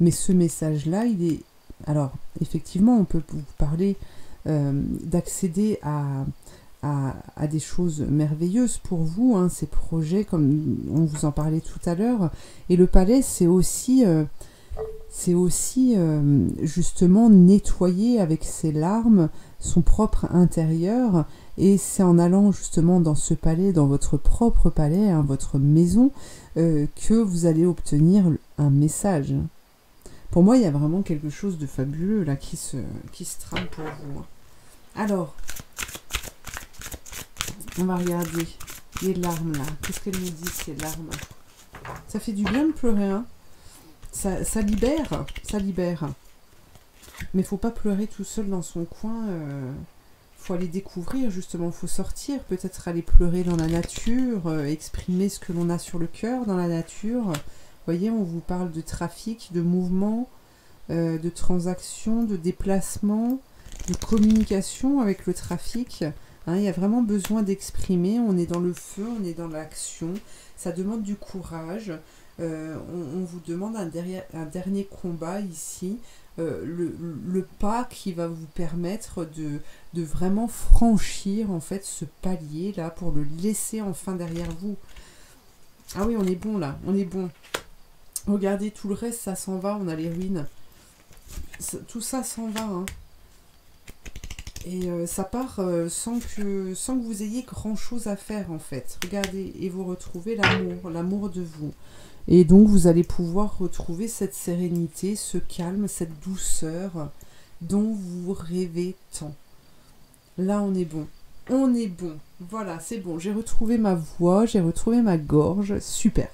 Mais ce message-là, il est... Alors, effectivement, on peut vous parler d'accéder à des choses merveilleuses pour vous, hein, ces projets, comme on vous en parlait tout à l'heure. Et le palais, c'est aussi justement nettoyer avec ses larmes son propre intérieur. Et c'est en allant justement dans ce palais, dans votre propre palais, hein, votre maison, que vous allez obtenir un message. Pour moi, il y a vraiment quelque chose de fabuleux là qui se trame pour vous. Alors, on va regarder les larmes là. Qu'est-ce qu'elles nous disent ces larmes? Ça fait du bien de pleurer, hein. Ça libère, ça libère. Mais faut pas pleurer tout seul dans son coin. Faut aller découvrir justement, faut sortir, peut-être aller pleurer dans la nature, exprimer ce que l'on a sur le cœur dans la nature. Vous voyez, on vous parle de trafic, de mouvement, de transactions, de déplacement, de communication avec le trafic. Hein, il y a vraiment besoin d'exprimer, on est dans le feu, on est dans l'action, ça demande du courage. On vous demande un dernier combat ici, le pas qui va vous permettre de vraiment franchir en fait ce palier là pour le laisser enfin derrière vous. Ah oui, on est bon là, on est bon. Regardez, tout le reste ça s'en va, on a les ruines. Tout ça s'en va. Hein. Et ça part sans que vous ayez grand chose à faire en fait. Regardez, et vous retrouvez l'amour de vous. Et donc vous allez pouvoir retrouver cette sérénité, ce calme, cette douceur dont vous rêvez tant. Là on est bon. On est bon. Voilà, c'est bon. J'ai retrouvé ma voix, j'ai retrouvé ma gorge. Super.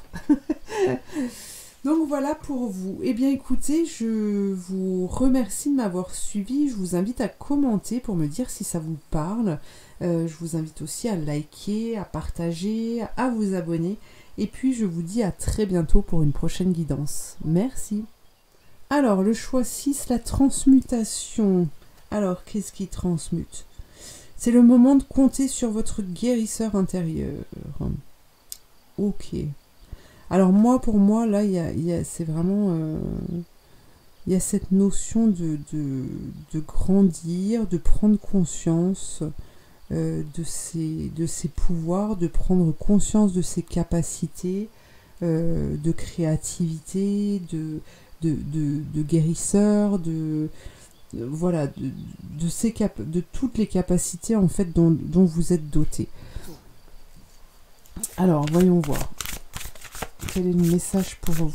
Donc voilà pour vous. Eh bien écoutez, je vous remercie de m'avoir suivi. Je vous invite à commenter pour me dire si ça vous parle. Je vous invite aussi à liker, à partager, à vous abonner. Et puis je vous dis à très bientôt pour une prochaine guidance. Merci. Alors le choix 6, la transmutation. Alors qu'est-ce qui transmute? C'est le moment de compter sur votre guérisseur intérieur. Ok. Alors pour moi, là, c'est vraiment... il y a cette notion de grandir, de prendre conscience de ses pouvoirs, de prendre conscience de ses capacités de créativité, de guérisseur, voilà, de toutes les capacités en fait dont vous êtes doté. Alors, voyons voir. Quel est le message pour vous?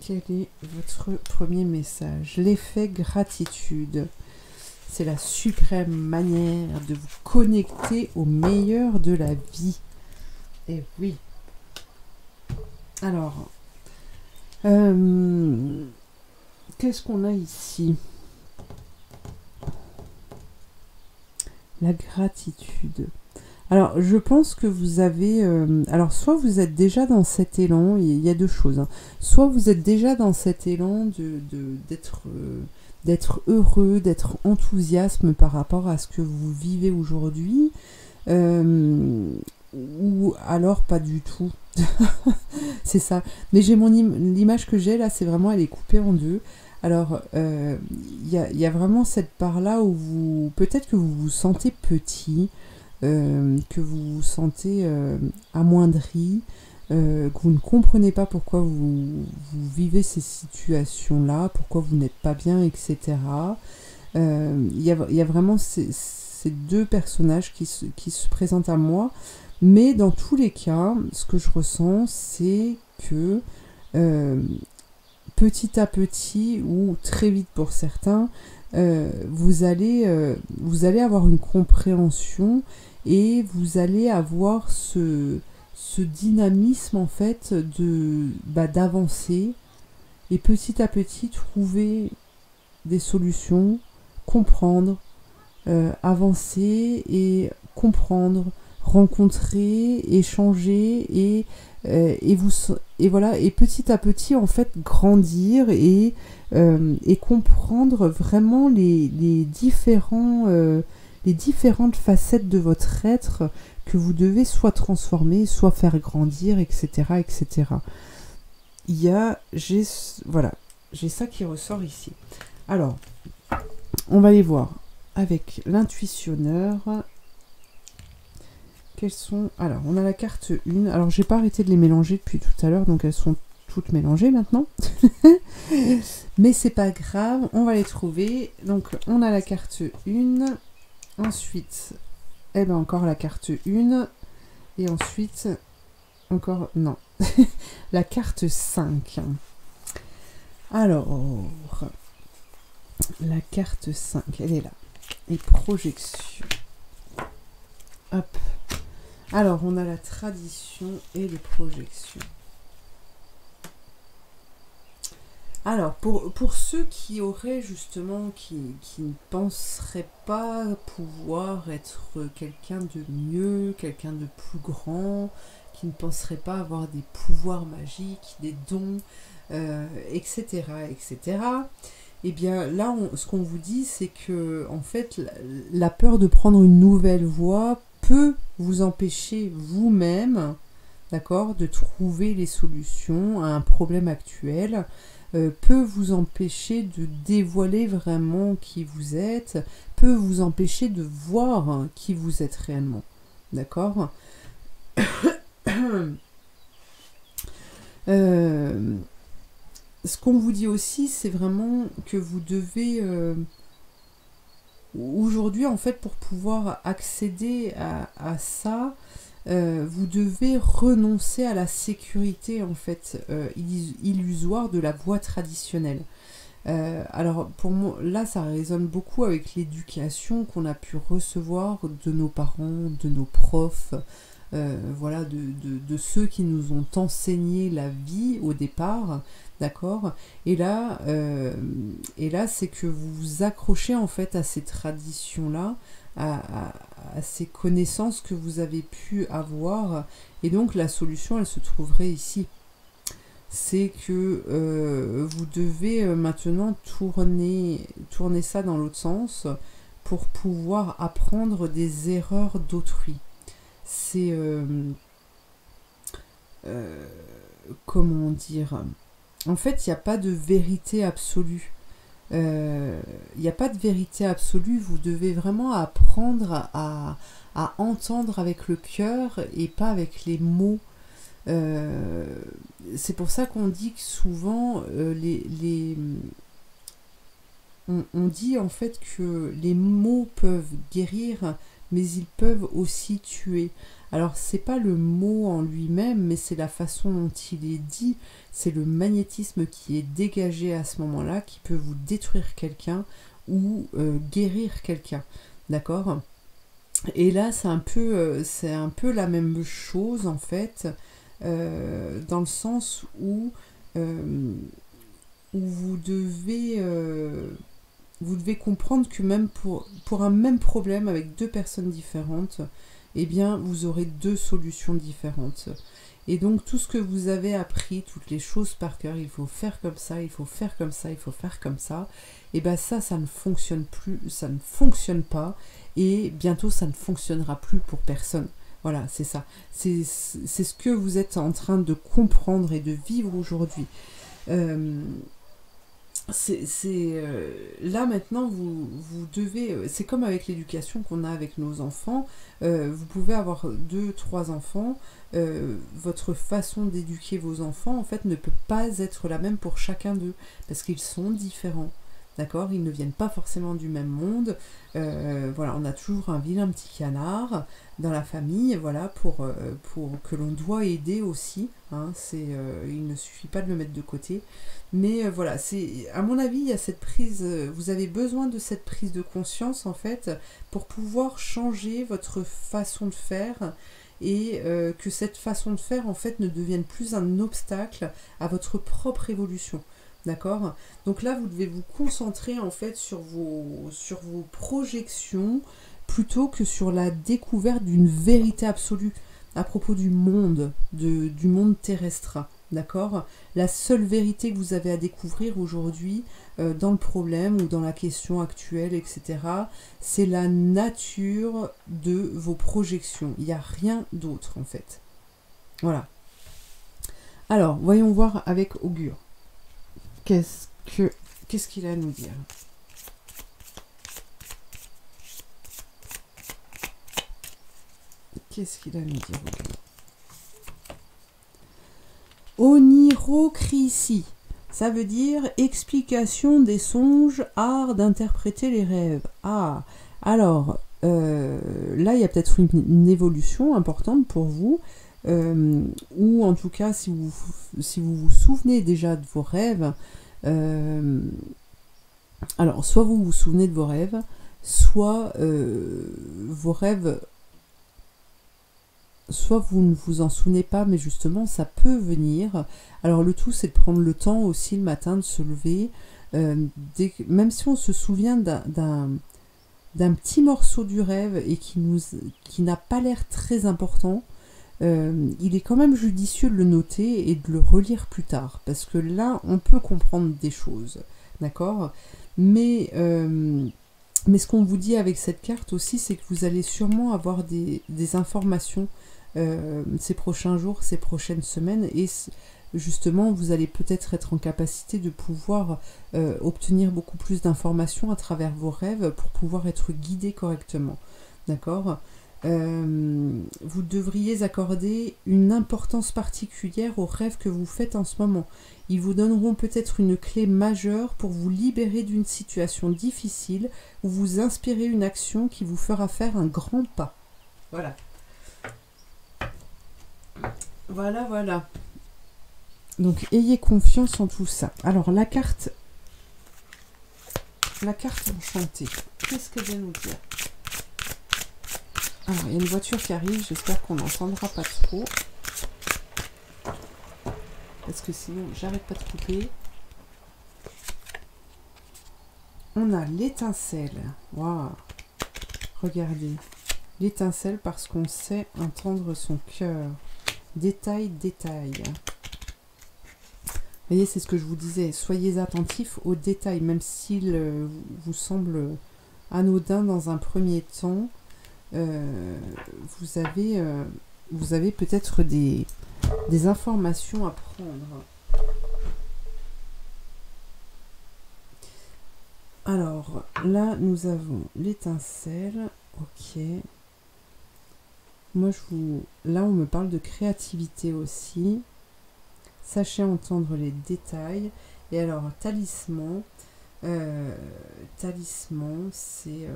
Quel est votre premier message? L'effet gratitude. C'est la suprême manière de vous connecter au meilleur de la vie. Et oui. Alors, qu'est-ce qu'on a ici? La gratitude. Alors, je pense que vous avez... alors, soit vous êtes déjà dans cet élan, il y a deux choses. Hein. Soit vous êtes déjà dans cet élan d'être heureux, d'être enthousiasme par rapport à ce que vous vivez aujourd'hui, ou alors pas du tout. C'est ça. Mais j'ai l'image que j'ai là, c'est vraiment, elle est coupée en deux. Alors, y a vraiment cette part-là où peut-être que vous vous sentez petit, que vous vous sentez amoindri, que vous ne comprenez pas pourquoi vous vivez ces situations-là, pourquoi vous n'êtes pas bien, etc. Il y a vraiment ces deux personnages qui se présentent à moi, mais dans tous les cas, ce que je ressens, c'est que petit à petit, ou très vite pour certains, vous allez avoir une compréhension et vous allez avoir ce dynamisme en fait d'avancer et petit à petit trouver des solutions, comprendre, avancer et comprendre, rencontrer, échanger et voilà, et petit à petit en fait grandir et comprendre vraiment les différentes facettes de votre être que vous devez soit transformer, soit faire grandir, etc. etc. J'ai ça qui ressort ici. Alors, on va aller voir avec l'intuitionneur. Quelles sont... Alors, on a la carte 1. Alors, j'ai pas arrêté de les mélanger depuis tout à l'heure, donc elles sont toutes mélangées maintenant. Mais c'est pas grave, on va les trouver. Donc, on a la carte 1. Ensuite, encore la carte 1. Et ensuite, encore... Non. La carte 5. Alors, la carte 5, elle est là. Et projection. Hop. Alors, on a la tradition et les projections. Alors, pour ceux qui auraient justement, qui ne penseraient pas pouvoir être quelqu'un de mieux, quelqu'un de plus grand, qui ne penseraient pas avoir des pouvoirs magiques, des dons, etc., etc., eh bien là, ce qu'on vous dit, c'est que en fait, la peur de prendre une nouvelle voie peut vous empêcher vous-même, d'accord, de trouver les solutions à un problème actuel, peut vous empêcher de dévoiler vraiment qui vous êtes, peut vous empêcher de voir qui vous êtes réellement, d'accord. Ce qu'on vous dit aussi, c'est vraiment que vous devez... aujourd'hui, en fait, pour pouvoir accéder à ça, vous devez renoncer à la sécurité, en fait, illusoire de la voie traditionnelle. Alors, pour moi, là, ça résonne beaucoup avec l'éducation qu'on a pu recevoir de nos parents, de nos profs, voilà, de ceux qui nous ont enseigné la vie au départ, d'accord. Et là, c'est que vous vous accrochez en fait à ces traditions-là, à ces connaissances que vous avez pu avoir, et donc la solution, elle se trouverait ici. C'est que vous devez maintenant tourner ça dans l'autre sens pour pouvoir apprendre des erreurs d'autrui. C'est comment dire, en fait, il n'y a pas de vérité absolue. Il n'y a pas de vérité absolue. Vous devez vraiment apprendre à entendre avec le cœur et pas avec les mots. C'est pour ça qu'on dit que souvent on dit en fait que les mots peuvent guérir, mais ils peuvent aussi tuer. Alors c'est pas le mot en lui-même, mais c'est la façon dont il est dit, c'est le magnétisme qui est dégagé à ce moment-là qui peut vous détruire quelqu'un ou guérir quelqu'un, d'accord. Et là c'est un peu la même chose en fait, dans le sens où vous devez comprendre que même pour un même problème avec deux personnes différentes, eh bien, vous aurez deux solutions différentes. Et donc, tout ce que vous avez appris, toutes les choses par cœur, il faut faire comme ça, il faut faire comme ça, il faut faire comme ça, et bien ça ne fonctionne plus, ça ne fonctionne pas, et bientôt, ça ne fonctionnera plus pour personne. Voilà, c'est ça. C'est ce que vous êtes en train de comprendre et de vivre aujourd'hui. Là maintenant vous devez, c'est comme avec l'éducation qu'on a avec nos enfants, vous pouvez avoir 2-3 enfants, votre façon d'éduquer vos enfants en fait ne peut pas être la même pour chacun d'eux, parce qu'ils sont différents, D'accord, ils ne viennent pas forcément du même monde. Voilà, on a toujours un vilain petit canard dans la famille, voilà, pour que l'on doit aider aussi. Hein, il ne suffit pas de le mettre de côté. Mais voilà, à mon avis, il y a cette prise. Vous avez besoin de cette prise de conscience en fait pour pouvoir changer votre façon de faire et que cette façon de faire en fait ne devienne plus un obstacle à votre propre évolution. D'accord? Donc là, vous devez vous concentrer en fait sur vos projections plutôt que sur la découverte d'une vérité absolue à propos du monde, du monde terrestre. D'accord? La seule vérité que vous avez à découvrir aujourd'hui dans le problème ou dans la question actuelle, etc., c'est la nature de vos projections. Il n'y a rien d'autre en fait. Voilà. Alors, voyons voir avec Augure. Qu'est-ce qu'il a à nous dire? Qu'est-ce qu'il a à nous dire? Onirocrisie, ça veut dire explication des songes, art d'interpréter les rêves. Ah, alors, là, il y a peut-être une évolution importante pour vous, ou en tout cas, si vous vous souvenez déjà de vos rêves, alors, soit vous vous souvenez de vos rêves, soit vos rêves, soit vous ne vous en souvenez pas, mais justement, ça peut venir. Alors, le tout, c'est de prendre le temps aussi le matin de se lever, même si on se souvient d'un petit morceau du rêve et qui n'a pas l'air très important, il est quand même judicieux de le noter et de le relire plus tard, parce que là, on peut comprendre des choses, d'accord? Mais ce qu'on vous dit avec cette carte aussi, c'est que vous allez sûrement avoir des informations ces prochains jours, ces prochaines semaines, et justement, vous allez peut-être être en capacité de pouvoir obtenir beaucoup plus d'informations à travers vos rêves pour pouvoir être guidé correctement, d'accord? Vous devriez accorder une importance particulière aux rêves que vous faites en ce moment. Ils vous donneront peut-être une clé majeure pour vous libérer d'une situation difficile ou vous inspirer une action qui vous fera faire un grand pas. Voilà. Voilà. Donc, ayez confiance en tout ça. Alors, la carte enchantée, qu'est-ce qu'elle vient nous dire? Alors, il y a une voiture qui arrive, j'espère qu'on n'entendra pas trop. Parce que sinon, j'arrête pas de couper. On a l'étincelle. Waouh! Regardez. L'étincelle parce qu'on sait entendre son cœur. Détail. Vous voyez, c'est ce que je vous disais. Soyez attentifs aux détails, même s'il vous semble anodin dans un premier temps. Vous avez peut-être des informations à prendre. Alors, là, nous avons l'étincelle. Ok. Moi, là, on me parle de créativité aussi. Sachez entendre les détails. Et alors, talisman. Talisman, c'est...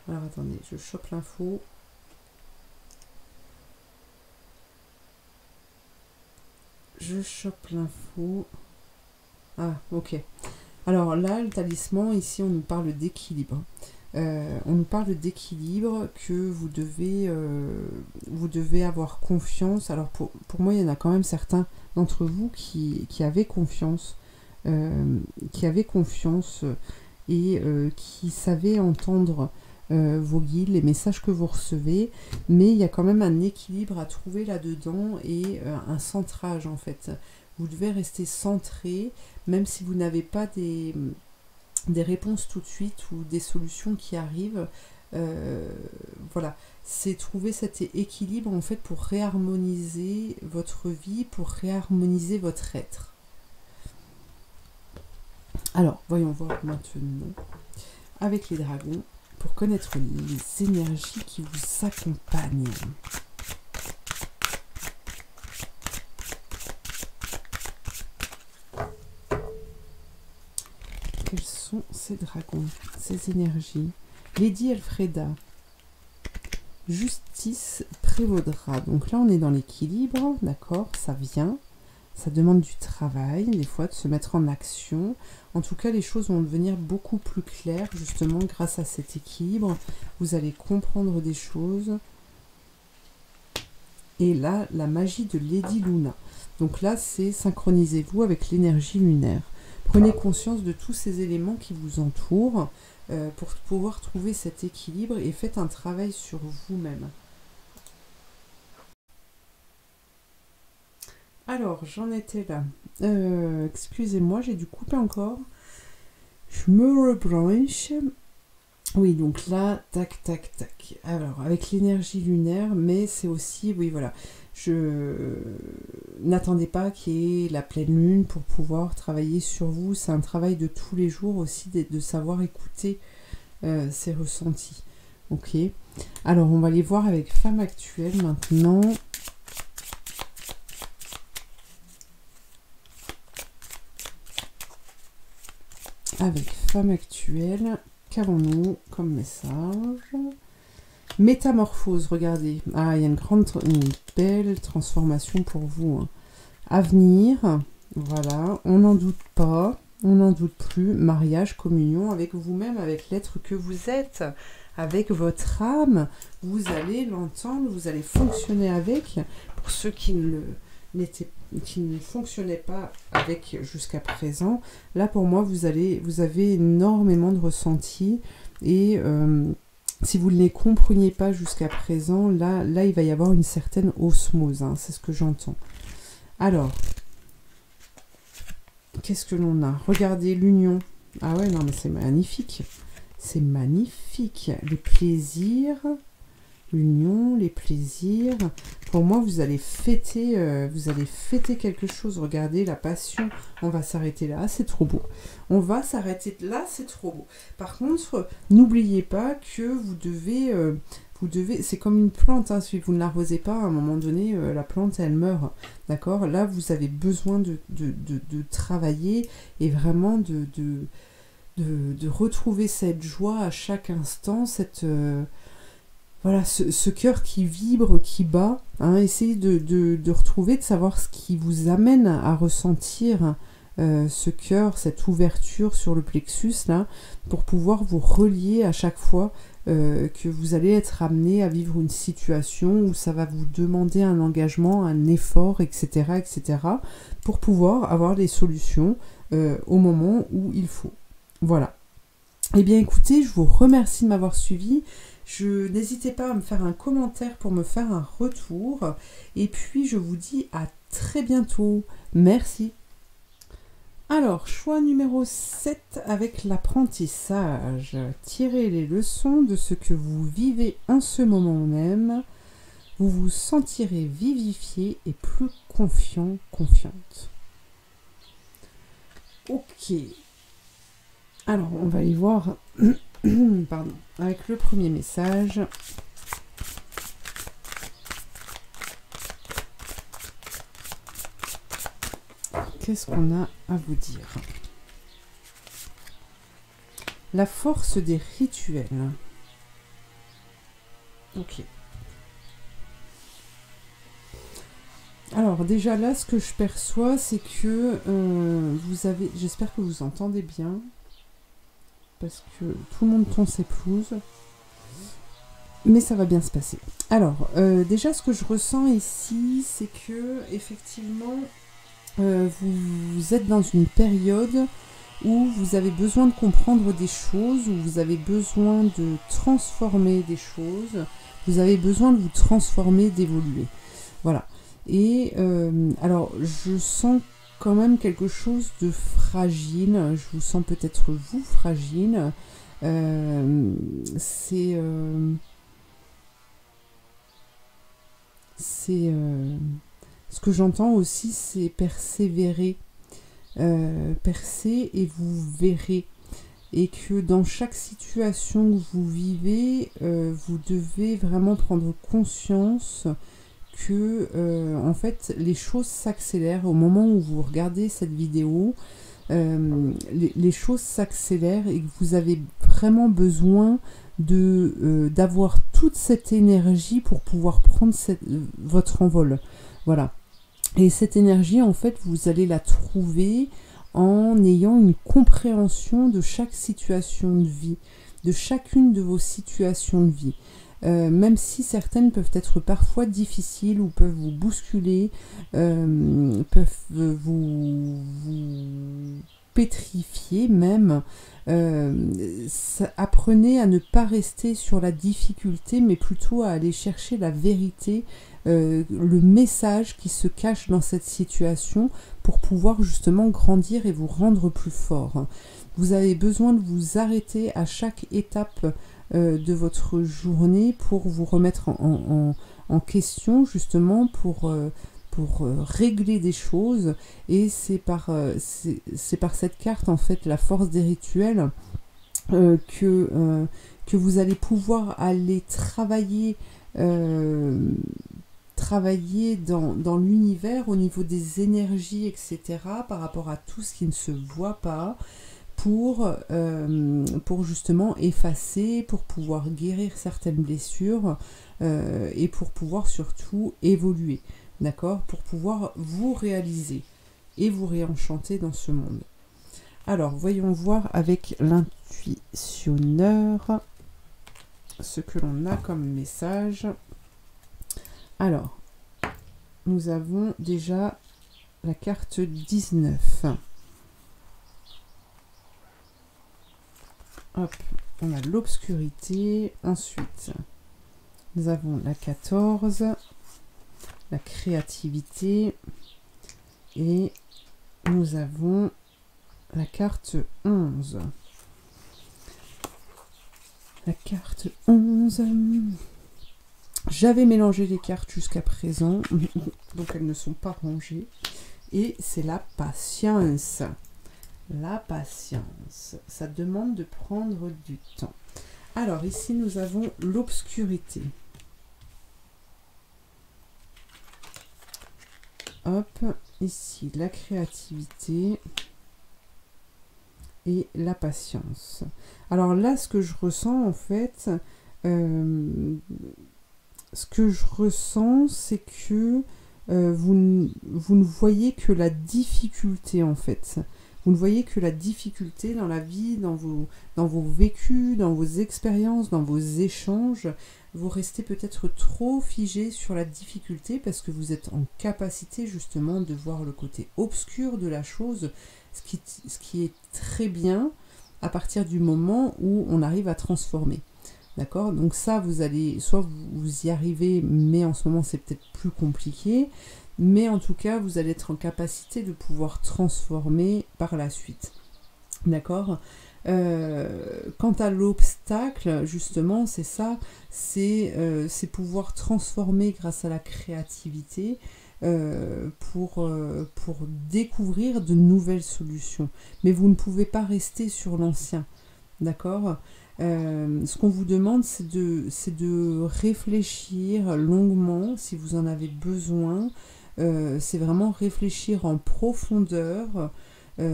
Alors, attendez, je chope l'info. Ah, ok. Alors là, le talisman, ici, on nous parle d'équilibre. On nous parle d'équilibre, que vous devez avoir confiance. Alors pour moi, il y en a quand même certains d'entre vous qui avaient confiance, et qui savaient entendre vos guides, les messages que vous recevez, mais il y a quand même un équilibre à trouver là-dedans et un centrage en fait. Vous devez rester centré, même si vous n'avez pas des réponses tout de suite ou des solutions qui arrivent. Voilà, c'est trouver cet équilibre en fait pour réharmoniser votre vie, pour réharmoniser votre être. Alors, voyons voir maintenant avec les dragons pour connaître les énergies qui vous accompagnent. ces dragons, ces énergies. Lady Elfreda. Justice prévaudra. Donc là, on est dans l'équilibre, d'accord, ça vient. Ça demande du travail, des fois, de se mettre en action. En tout cas, les choses vont devenir beaucoup plus claires, justement, grâce à cet équilibre. Vous allez comprendre des choses. Et là, la magie de Lady Luna. Donc là, c'est synchronisez-vous avec l'énergie lunaire. Prenez conscience de tous ces éléments qui vous entourent pour pouvoir trouver cet équilibre et faites un travail sur vous-même. Alors, j'en étais là. Excusez-moi, j'ai dû couper encore. Je me rebranche. Oui, donc là, tac, tac, tac. Alors, avec l'énergie lunaire, mais c'est aussi, oui, voilà. Je n'attendez pas qu'il y ait la pleine lune pour pouvoir travailler sur vous. C'est un travail de tous les jours aussi, de savoir écouter ses ressentis. Ok. Alors, on va les voir avec Femme Actuelle maintenant. Avec Femme Actuelle, qu'avons-nous comme message? Métamorphose, regardez. Ah, il y a une belle transformation pour vous. Hein. Avenir, voilà, on n'en doute pas, on n'en doute plus. Mariage, communion avec vous-même, avec l'être que vous êtes, avec votre âme. Vous allez l'entendre, vous allez fonctionner avec. Pour ceux qui ne fonctionnaient pas avec jusqu'à présent, là pour moi vous avez énormément de ressentis et si vous ne les compreniez pas jusqu'à présent, là il va y avoir une certaine osmose, hein, c'est ce que j'entends. Alors, qu'est-ce que l'on a? Regardez l'union. Ah ouais, non mais c'est magnifique. C'est magnifique. Les plaisirs, l'union, les plaisirs. Pour moi, vous allez fêter quelque chose. Regardez la passion. On va s'arrêter là, c'est trop beau. On va s'arrêter là, c'est trop beau. Par contre, n'oubliez pas que vous devez, c'est comme une plante. Hein, si vous ne l'arrosez pas, à un moment donné, la plante, elle meurt. D'accord? Là, vous avez besoin de travailler et vraiment de retrouver cette joie à chaque instant, cette voilà, ce cœur qui vibre, qui bat, hein, essayez de retrouver, de savoir ce qui vous amène à ressentir ce cœur, cette ouverture sur le plexus, là, pour pouvoir vous relier à chaque fois que vous allez être amené à vivre une situation où ça va vous demander un engagement, un effort, etc., etc., pour pouvoir avoir des solutions au moment où il faut. Voilà. Eh bien, écoutez, je vous remercie de m'avoir suivi. N'hésitez pas à me faire un commentaire pour me faire un retour. Et puis, je vous dis à très bientôt. Merci. Alors, choix numéro 7 avec l'apprentissage. Tirez les leçons de ce que vous vivez en ce moment même. Vous vous sentirez vivifié et plus confiant, confiante. Ok. Alors, on va y voir pardon, avec le premier message. Qu'est-ce qu'on a à vous dire? La force des rituels. Ok. Alors déjà là, ce que je perçois, c'est que vous avez... J'espère que vous entendez bien. Parce que tout le monde tond ses pelouses. Mais ça va bien se passer. Alors, déjà ce que je ressens ici, c'est que effectivement, vous êtes dans une période où vous avez besoin de comprendre des choses, où vous avez besoin de transformer des choses, vous avez besoin de vous transformer, d'évoluer. Voilà. Et alors, je sens quand même quelque chose de fragile. Je vous sens peut-être vous fragile. Ce que j'entends aussi, c'est persévérer. Percez et vous verrez. Et que dans chaque situation que vous vivez, vous devez vraiment prendre conscience que en fait les choses s'accélèrent au moment où vous regardez cette vidéo. les choses s'accélèrent et que vous avez vraiment besoin d'avoir toute cette énergie pour pouvoir prendre votre envol. Voilà. Et cette énergie, en fait, vous allez la trouver en ayant une compréhension de chaque situation de vie, de chacune de vos situations de vie. Même si certaines peuvent être parfois difficiles ou peuvent vous bousculer, peuvent vous pétrifier même, apprenez à ne pas rester sur la difficulté, mais plutôt à aller chercher la vérité, le message qui se cache dans cette situation pour pouvoir justement grandir et vous rendre plus fort. Vous avez besoin de vous arrêter à chaque étape de votre journée pour vous remettre en question, justement pour régler des choses. Et c'est par cette carte, en fait, la force des rituels, que vous allez pouvoir aller travailler dans l'univers au niveau des énergies, etc., par rapport à tout ce qui ne se voit pas, pour justement effacer, pour pouvoir guérir certaines blessures, et pour pouvoir surtout évoluer, d'accord, pour pouvoir vous réaliser et vous réenchanter dans ce monde. Alors, voyons voir avec l'intuitionneur ce que l'on a comme message. Alors, nous avons déjà la carte 19. Hop, on a l'obscurité. Ensuite, nous avons la 14, la créativité. Et nous avons la carte 11. La carte 11. J'avais mélangé les cartes jusqu'à présent, donc elles ne sont pas rangées. Et c'est la patience. La patience, ça demande de prendre du temps. Alors ici nous avons l'obscurité. Hop, ici la créativité et la patience. Alors là, ce que je ressens en fait, c'est que vous ne voyez que la difficulté en fait. Vous ne voyez que la difficulté dans la vie, dans vos vécus, dans vos expériences, dans vos échanges. Vous restez peut-être trop figé sur la difficulté parce que vous êtes en capacité justement de voir le côté obscur de la chose, ce qui est très bien à partir du moment où on arrive à transformer. D'accord? Donc ça, vous allez, soit vous y arrivez, mais en ce moment c'est peut-être plus compliqué. Mais en tout cas, vous allez être en capacité de pouvoir transformer par la suite. D'accord ? Quant à l'obstacle, justement, c'est ça, c'est pouvoir transformer grâce à la créativité pour découvrir de nouvelles solutions. Mais vous ne pouvez pas rester sur l'ancien. D'accord ? Ce qu'on vous demande, c'est de réfléchir longuement, si vous en avez besoin. C'est vraiment réfléchir en profondeur,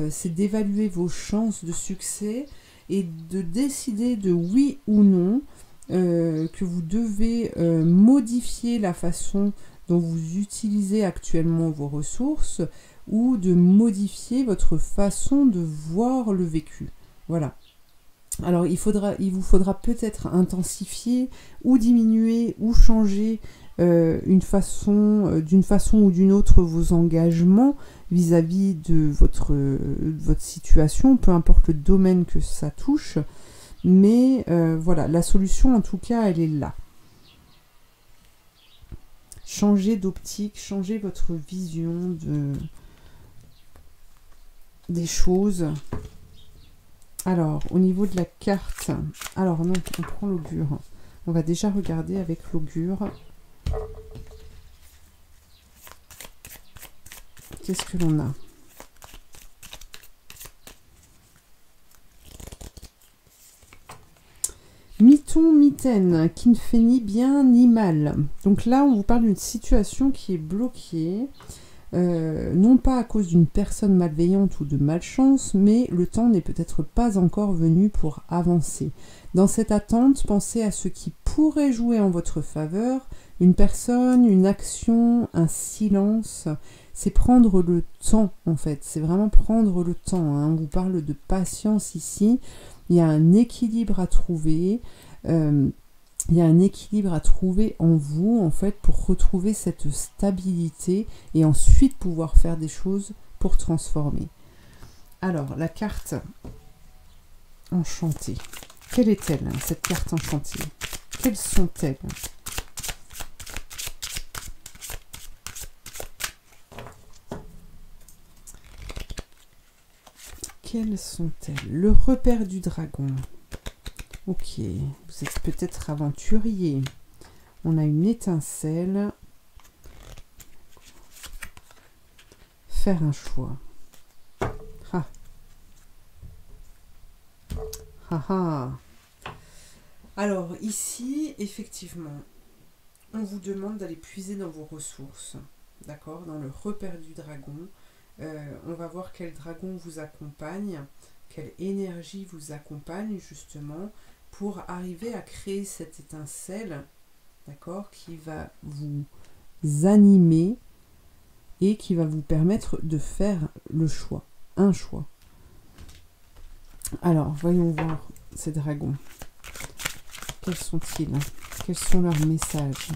c'est d'évaluer vos chances de succès et de décider de oui ou non que vous devez modifier la façon dont vous utilisez actuellement vos ressources ou de modifier votre façon de voir le vécu. Voilà. Alors il vous faudra peut-être intensifier ou diminuer ou changer d'une façon ou d'une autre vos engagements vis-à-vis de votre situation, peu importe le domaine que ça touche. Mais voilà, la solution en tout cas, elle est là. Changez d'optique, changez votre vision des choses. Alors, au niveau de la carte, alors non, on prend l'augure. On va déjà regarder avec l'augure. Qu'est-ce que l'on a? Miton, mitaine, qui ne fait ni bien ni mal. Donc là, on vous parle d'une situation qui est bloquée. non pas à cause d'une personne malveillante ou de malchance, mais le temps n'est peut-être pas encore venu pour avancer. Dans cette attente, pensez à ce qui pourrait jouer en votre faveur, une personne, une action, un silence. C'est prendre le temps, en fait. C'est vraiment prendre le temps, hein. On vous parle de patience ici. Il y a un équilibre à trouver. Il y a un équilibre à trouver en vous, en fait, pour retrouver cette stabilité et ensuite pouvoir faire des choses pour transformer. Alors, la carte enchantée. Quelle est-elle, cette carte enchantée? Quelles sont-elles? Quelles sont-elles? Le repère du dragon. Ok, vous êtes peut-être aventurier. On a une étincelle. Faire un choix. Ah. Ah ah. Alors ici, effectivement, on vous demande d'aller puiser dans vos ressources. D'accord? Dans le repère du dragon. On va voir quel dragon vous accompagne, quelle énergie vous accompagne justement pour arriver à créer cette étincelle, d'accord, qui va vous animer et qui va vous permettre de faire le choix, un choix. Alors, voyons voir ces dragons. Quels sont-ils? Quels sont leurs messages?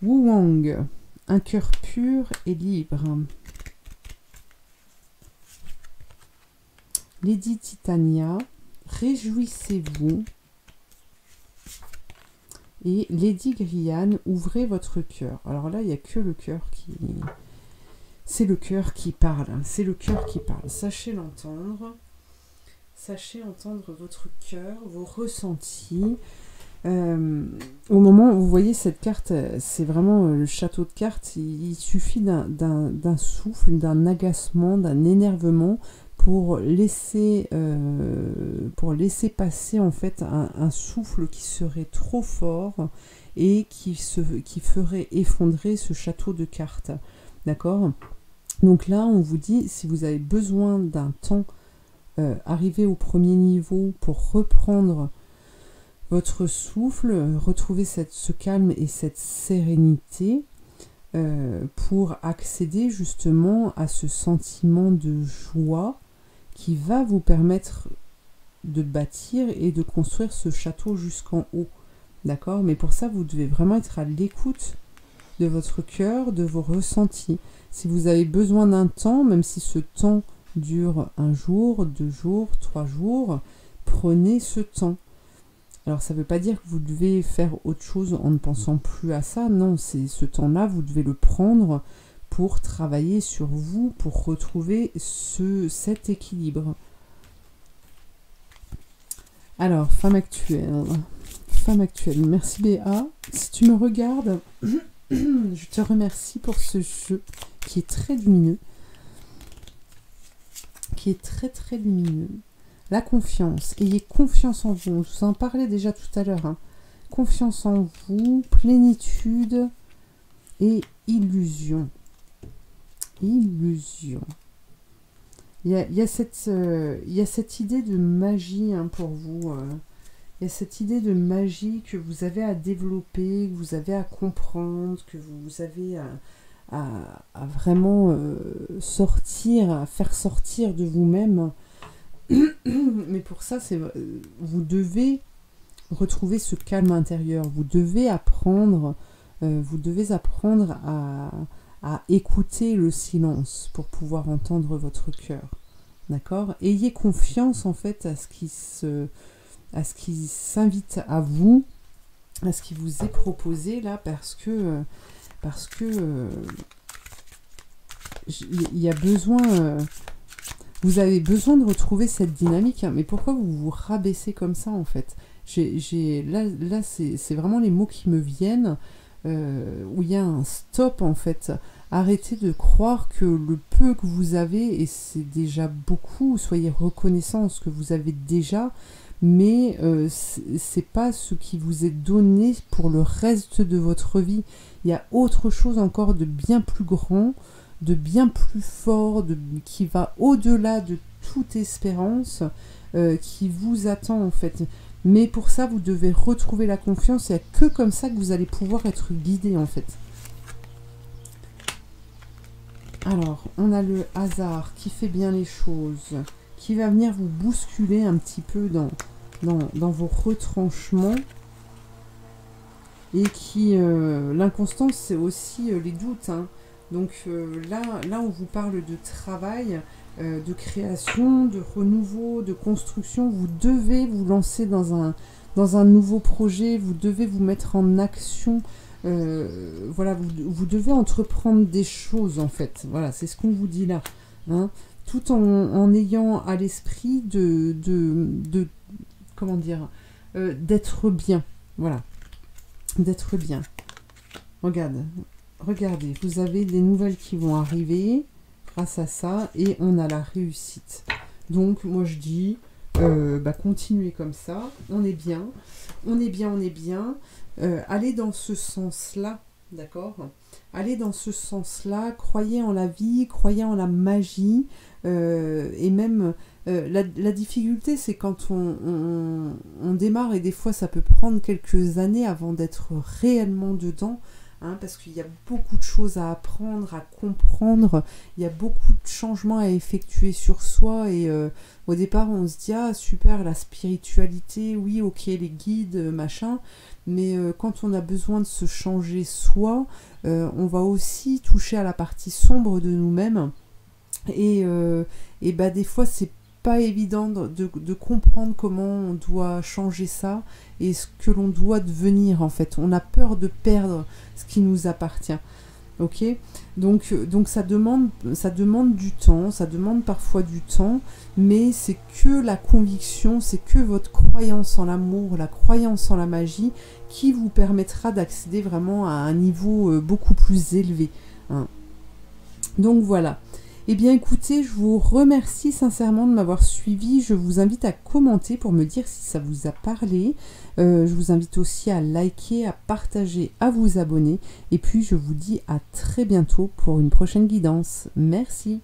Wu Wang, un cœur pur et libre. Lady Titania, réjouissez-vous. Et Lady Griane, ouvrez votre cœur. Alors là, il n'y a que le cœur qui... C'est le cœur qui parle. C'est le cœur qui parle. Sachez l'entendre. Sachez entendre votre cœur, vos ressentis. Au moment où vous voyez cette carte, c'est vraiment le château de cartes. Il suffit d'un souffle, d'un agacement, d'un énervement pour laisser passer en fait un souffle qui serait trop fort et qui ferait effondrer ce château de cartes. D'accord? Donc là, on vous dit, si vous avez besoin d'un temps arrivé au premier niveau pour reprendre votre souffle, retrouver ce calme et cette sérénité pour accéder justement à ce sentiment de joie qui va vous permettre de bâtir et de construire ce château jusqu'en haut. D'accord? Mais pour ça, vous devez vraiment être à l'écoute de votre cœur, de vos ressentis. Si vous avez besoin d'un temps, même si ce temps dure 1 jour, 2 jours, 3 jours, prenez ce temps. Alors ça ne veut pas dire que vous devez faire autre chose en ne pensant plus à ça. Non, c'est ce temps-là, vous devez le prendre pour travailler sur vous, pour retrouver cet équilibre. Alors, femme actuelle. Femme actuelle. Merci Béa. Si tu me regardes, je te remercie pour ce jeu qui est très lumineux. Qui est très très lumineux. La confiance. Ayez confiance en vous. Je vous en parlais déjà tout à l'heure. Hein. Confiance en vous, plénitude et illusion. Illusion. Il y a cette idée de magie hein, pour vous. Il y a cette idée de magie que vous avez à développer, que vous avez à comprendre, que vous avez à vraiment sortir, à faire sortir de vous-même. Mais pour ça, vous devez retrouver ce calme intérieur. Vous devez apprendre à écouter le silence pour pouvoir entendre votre cœur. D'accord? Ayez confiance en fait à ce qui s'invite à vous, à ce qui vous est proposé là, parce que il y a besoin. Vous avez besoin de retrouver cette dynamique, hein. Mais pourquoi vous vous rabaissez comme ça en fait? Là c'est vraiment les mots qui me viennent, où il y a un stop en fait Arrêtez de croire que le peu que vous avez, et c'est déjà beaucoup, soyez reconnaissants de ce que vous avez déjà, mais c'est pas ce qui vous est donné pour le reste de votre vie. Il y a autre chose encore de bien plus grand, de bien plus fort, qui va au-delà de toute espérance, qui vous attend en fait. Mais pour ça, vous devez retrouver la confiance. Il n'y a que comme ça que vous allez pouvoir être guidé en fait. Alors, on a le hasard qui fait bien les choses, qui va venir vous bousculer un petit peu dans vos retranchements. Et qui, l'inconstance, c'est aussi les doutes. Hein. Donc là, on vous parle de travail, de création, de renouveau, de construction. Vous devez vous lancer dans un nouveau projet, vous devez vous mettre en action. Voilà, vous devez entreprendre des choses en fait. Voilà, c'est ce qu'on vous dit là. Hein, tout en ayant à l'esprit comment dire, d'être bien. Voilà, d'être bien. Regardez, vous avez des nouvelles qui vont arriver grâce à ça et on a la réussite. Donc moi je dis, continuez comme ça, on est bien. Allez dans ce sens-là, d'accord ? Allez dans ce sens-là, croyez en la vie, croyez en la magie, et même la difficulté, c'est quand on démarre, et des fois ça peut prendre quelques années avant d'être réellement dedans, hein, parce qu'il y a beaucoup de choses à apprendre, à comprendre, il y a beaucoup de changements à effectuer sur soi, et au départ on se dit « Ah super, la spiritualité, oui ok, les guides, machin », mais quand on a besoin de se changer soi, on va aussi toucher à la partie sombre de nous-mêmes, et des fois c'est pas évident de comprendre comment on doit changer ça et ce que l'on doit devenir en fait. On a peur de perdre ce qui nous appartient. Ok, donc ça demande du temps, ça demande parfois du temps, mais c'est que la conviction, c'est que votre croyance en l'amour, la croyance en la magie qui vous permettra d'accéder vraiment à un niveau beaucoup plus élevé. Hein. Donc voilà. Eh bien écoutez, je vous remercie sincèrement de m'avoir suivi. Je vous invite à commenter pour me dire si ça vous a parlé. Je vous invite aussi à liker, à partager, à vous abonner. Et puis je vous dis à très bientôt pour une prochaine guidance. Merci.